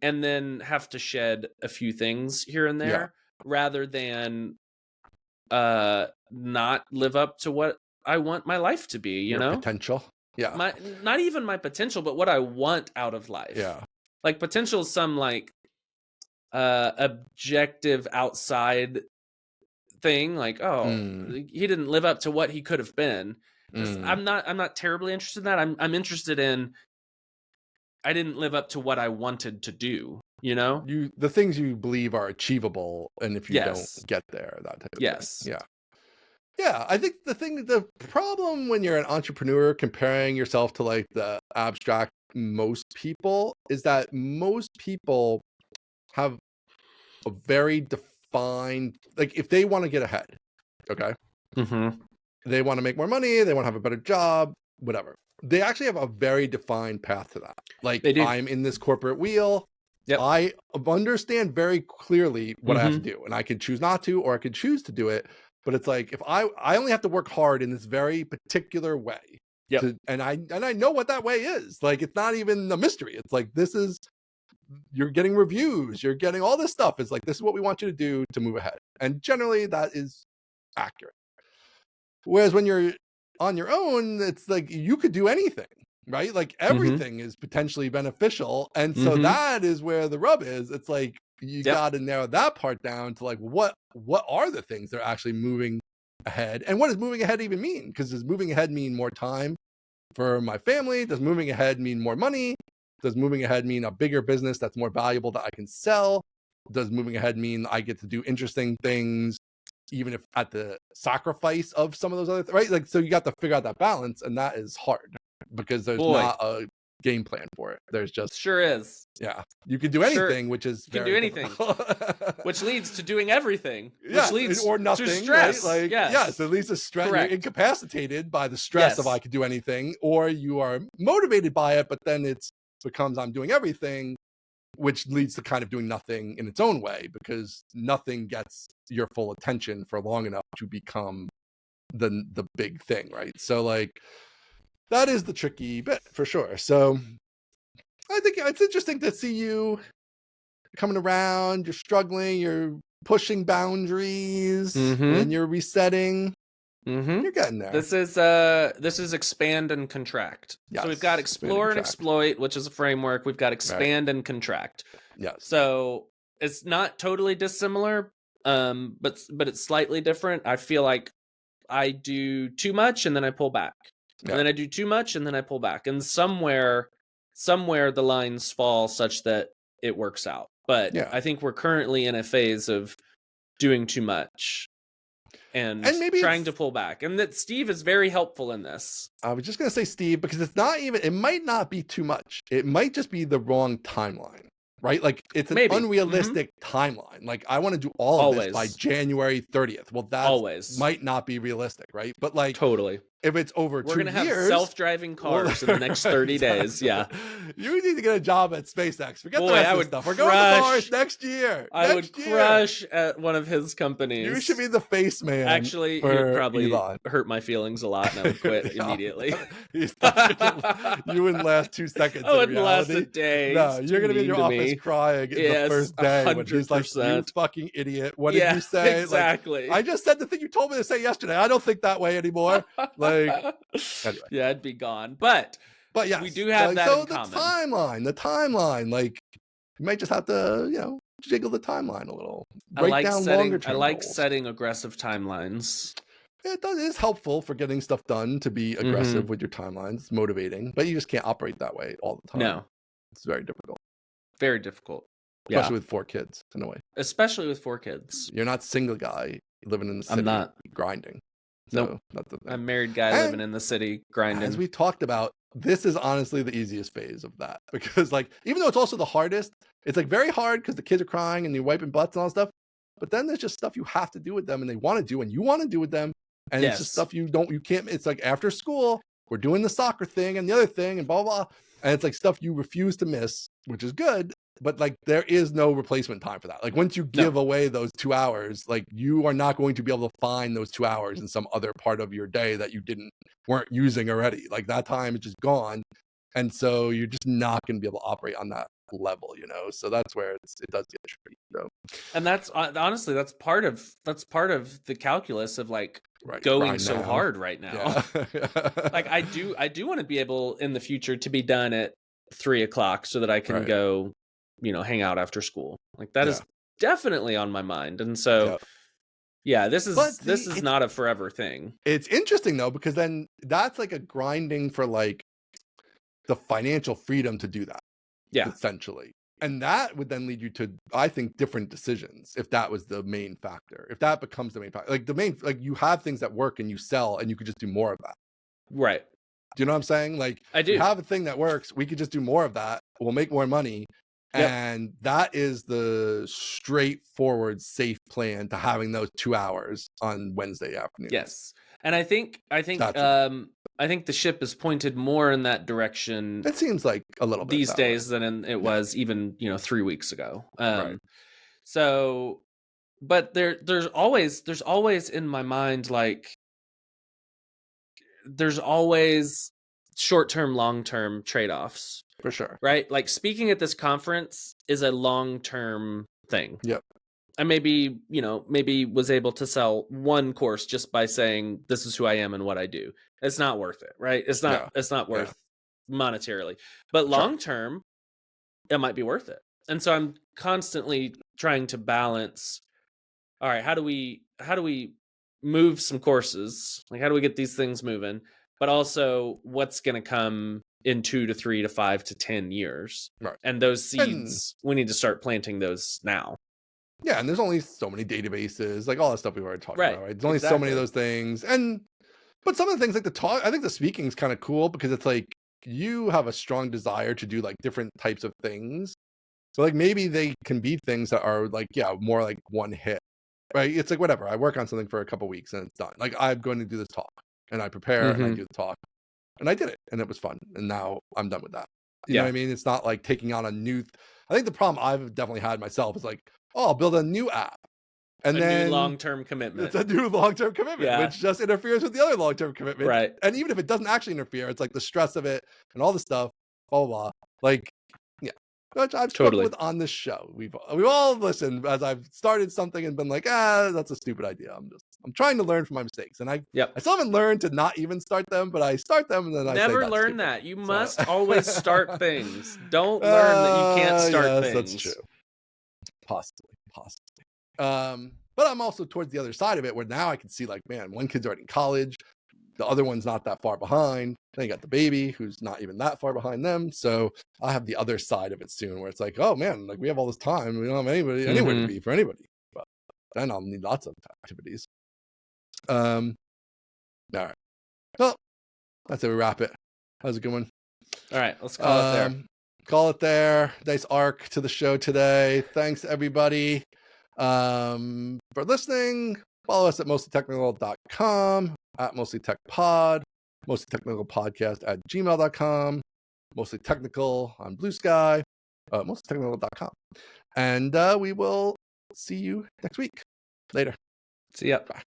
and then have to shed a few things here and there, rather than not live up to what I want my life to be, you know? Potential. Yeah. Not even my potential, but what I want out of life. Yeah. Like potential is some like objective outside thing, like he didn't live up to what he could have been. I'm not terribly interested in that. I'm interested in I didn't live up to what I wanted to do, you know? The things you believe are achievable, and if you don't get there, that type of thing. Yeah, I think the problem when you're an entrepreneur comparing yourself to like the abstract most people is that most people have a very defined, like if they want to get ahead, okay? They want to make more money, they want to have a better job, whatever. They actually have a very defined path to that. Like, I'm in this corporate wheel. I understand very clearly what I have to do, and I can choose not to, or I can choose to do it. But it's like, if I only have to work hard in this very particular way. And I know what that way is. Like, it's not even a mystery. It's like, you're getting reviews, you're getting all this stuff. It's like, this is what we want you to do to move ahead. And generally that is accurate. Whereas when you're on your own, it's like you could do anything, right? Like everything is potentially beneficial. And so that is where the rub is. It's like you got to narrow that part down to like, what are the things that are actually moving ahead? And what does moving ahead even mean? Because does moving ahead mean more time for my family? Does moving ahead mean more money? Does moving ahead mean a bigger business that's more valuable that I can sell? Does moving ahead mean I get to do interesting things, even if at the sacrifice of some of those other things, right? Like, so you got to figure out that balance, and that is hard because there's not a game plan for it. There's just you can do anything, which is you can do anything, which leads to doing everything, which leads or nothing, to stress. Right? Like, it leads to stress. You're incapacitated by the stress of I could do anything, or you are motivated by it, but then it becomes I'm doing everything, which leads to kind of doing nothing in its own way, because nothing gets your full attention for long enough to become the big thing, right? So like that is the tricky bit for sure. So I think it's interesting to see you coming around, you're struggling, you're pushing boundaries, and you're resetting. You're getting there. This is expand and contract. So we've got explore and exploit, which is a framework. We've got expand and contract. So it's not totally dissimilar, but it's slightly different. I feel like I do too much and then I pull back, and then I do too much and then I pull back, and somewhere the lines fall such that it works out. But I think we're currently in a phase of doing too much and maybe trying to pull back, and that Steve is very helpful in this. I was just going to say Steve, because it might not be too much. It might just be the wrong timeline. right? Like it's an Maybe. unrealistic timeline. Like I want to do all of this by Always. January 30th. Well, that Always. might not be realistic, right? But like Totally. if it's over We're 2 gonna have years, self-driving cars in the next 30 days. Yeah. You need to get a job at SpaceX. Forget the Boy, rest I of the would stuff. We're going to Mars crush. next year. I would crush at one of his companies. You should be the face man. Actually, it for would probably Elon. hurt my feelings a lot, and I would quit immediately. You wouldn't last 2 seconds. I in wouldn't last reality. a day. No, It's you're too gonna be in mean your to office me. crying in the Yes, first day when he's like, "You 100%. fucking idiot! What Yeah, did you say?" exactly. Like, I just said the thing you told me to say yesterday. I don't think that way anymore. Like, anyway. Yeah, I'd be gone. But yes, we do have that in common. The timeline, like you might just have to, jiggle the timeline a little. I like longer term goals. setting aggressive timelines. It is helpful for getting stuff done to be aggressive with your timelines. It's motivating, but you just can't operate that way all the time. No, it's very difficult. Very difficult. Especially with 4 kids, in a way. Especially with 4 kids. You're not single guy living in the city. I'm not grinding. So, nope. I'm a married guy living in the city grinding. As we talked about, this is honestly the easiest phase of that, because like even though it's also the hardest, it's like very hard because the kids are crying and you're wiping butts and all that stuff. But then there's just stuff you have to do with them and they want to do and you want to do with them. And it's just stuff you can't. It's like after school, we're doing the soccer thing and the other thing and blah, blah, blah. And it's like stuff you refuse to miss, which is good. But like there is no replacement time for that. Like once you give away those 2 hours, like you are not going to be able to find those 2 hours in some other part of your day that you weren't using already. Like that time is just gone. And so you're just not going to be able to operate on that level, So that's where it does get tricky. So. And that's honestly, that's part of the calculus of like going so hard right now. Yeah. Like I do want to be able in the future to be done at 3:00 so that I can go, hang out after school. Like that is definitely on my mind. And so, this is not a forever thing. It's interesting though, because then that's like a grinding for like the financial freedom to do that. Yeah. Essentially. And that would then lead you to, I think, different decisions if that was the main factor. If that becomes the main factor. Like you have things that work and you sell and you could just do more of that. Right. Do you know what I'm saying? Like I do. You have a thing that works, we could just do more of that. We'll make more money. Yep. And that is the straightforward, safe plan to having those 2 hours on Wednesday afternoon. Yes. And I think the ship is pointed more in that direction. It seems like a little bit these days than it was even 3 weeks ago. Right. So, but there's always in my mind like there's always short-term, long-term trade-offs. For sure. Right? Like speaking at this conference is a long-term thing. Yep. I maybe was able to sell one course just by saying this is who I am and what I do. It's not worth it, right? It's not worth monetarily. But long term, it might be worth it. And so I'm constantly trying to balance, all right, how do we move some courses? Like how do we get these things moving? But also what's going to come in 2 to 3 to 5 to 10 years. Right. And those seeds, we need to start planting those now. Yeah, and there's only so many databases, like all that stuff we've already talked about, right? There's only so many of those things. But some of the things like the talk, I think the speaking is kind of cool because it's like you have a strong desire to do like different types of things. So like maybe they can be things that are like, more like one hit, right? It's like whatever. I work on something for a couple of weeks and it's done. Like I'm going to do this talk and I prepare and I do the talk and I did it and it was fun. And now I'm done with that. You know what I mean? It's not like taking on a new, I think the problem I've definitely had myself is like, oh, I'll build a new app. And then new long-term commitment. It's a new long-term commitment, which just interferes with the other long-term commitment. Right. And even if it doesn't actually interfere, it's like the stress of it and all the stuff, blah, blah, blah. Like, which I've struggled with on this show. We've all listened as I've started something and been like, that's a stupid idea. I'm trying to learn from my mistakes. And I still haven't learned to not even start them, but I start them and then I never learn that. You must always start things. Don't learn that you can't start things. That's true. Possibly. But I'm also towards the other side of it where now I can see like, man, one kid's already in college. The other one's not that far behind. Then you got the baby who's not even that far behind them. So I have the other side of it soon where it's like, oh man, like we have all this time. We don't have anywhere to be for anybody. But then I'll need lots of activities. All right. Well, that's it. We wrap it. That was a good one. All right. Let's call it there. call it there. Nice arc to the show today. Thanks everybody for listening. Follow us at mostlytechnical.com, at mostlytechpod, mostlytechnicalpodcast at gmail.com, mostly technical on Bluesky, mostlytechnical.com. And we will see you next week. Later. See ya. Bye.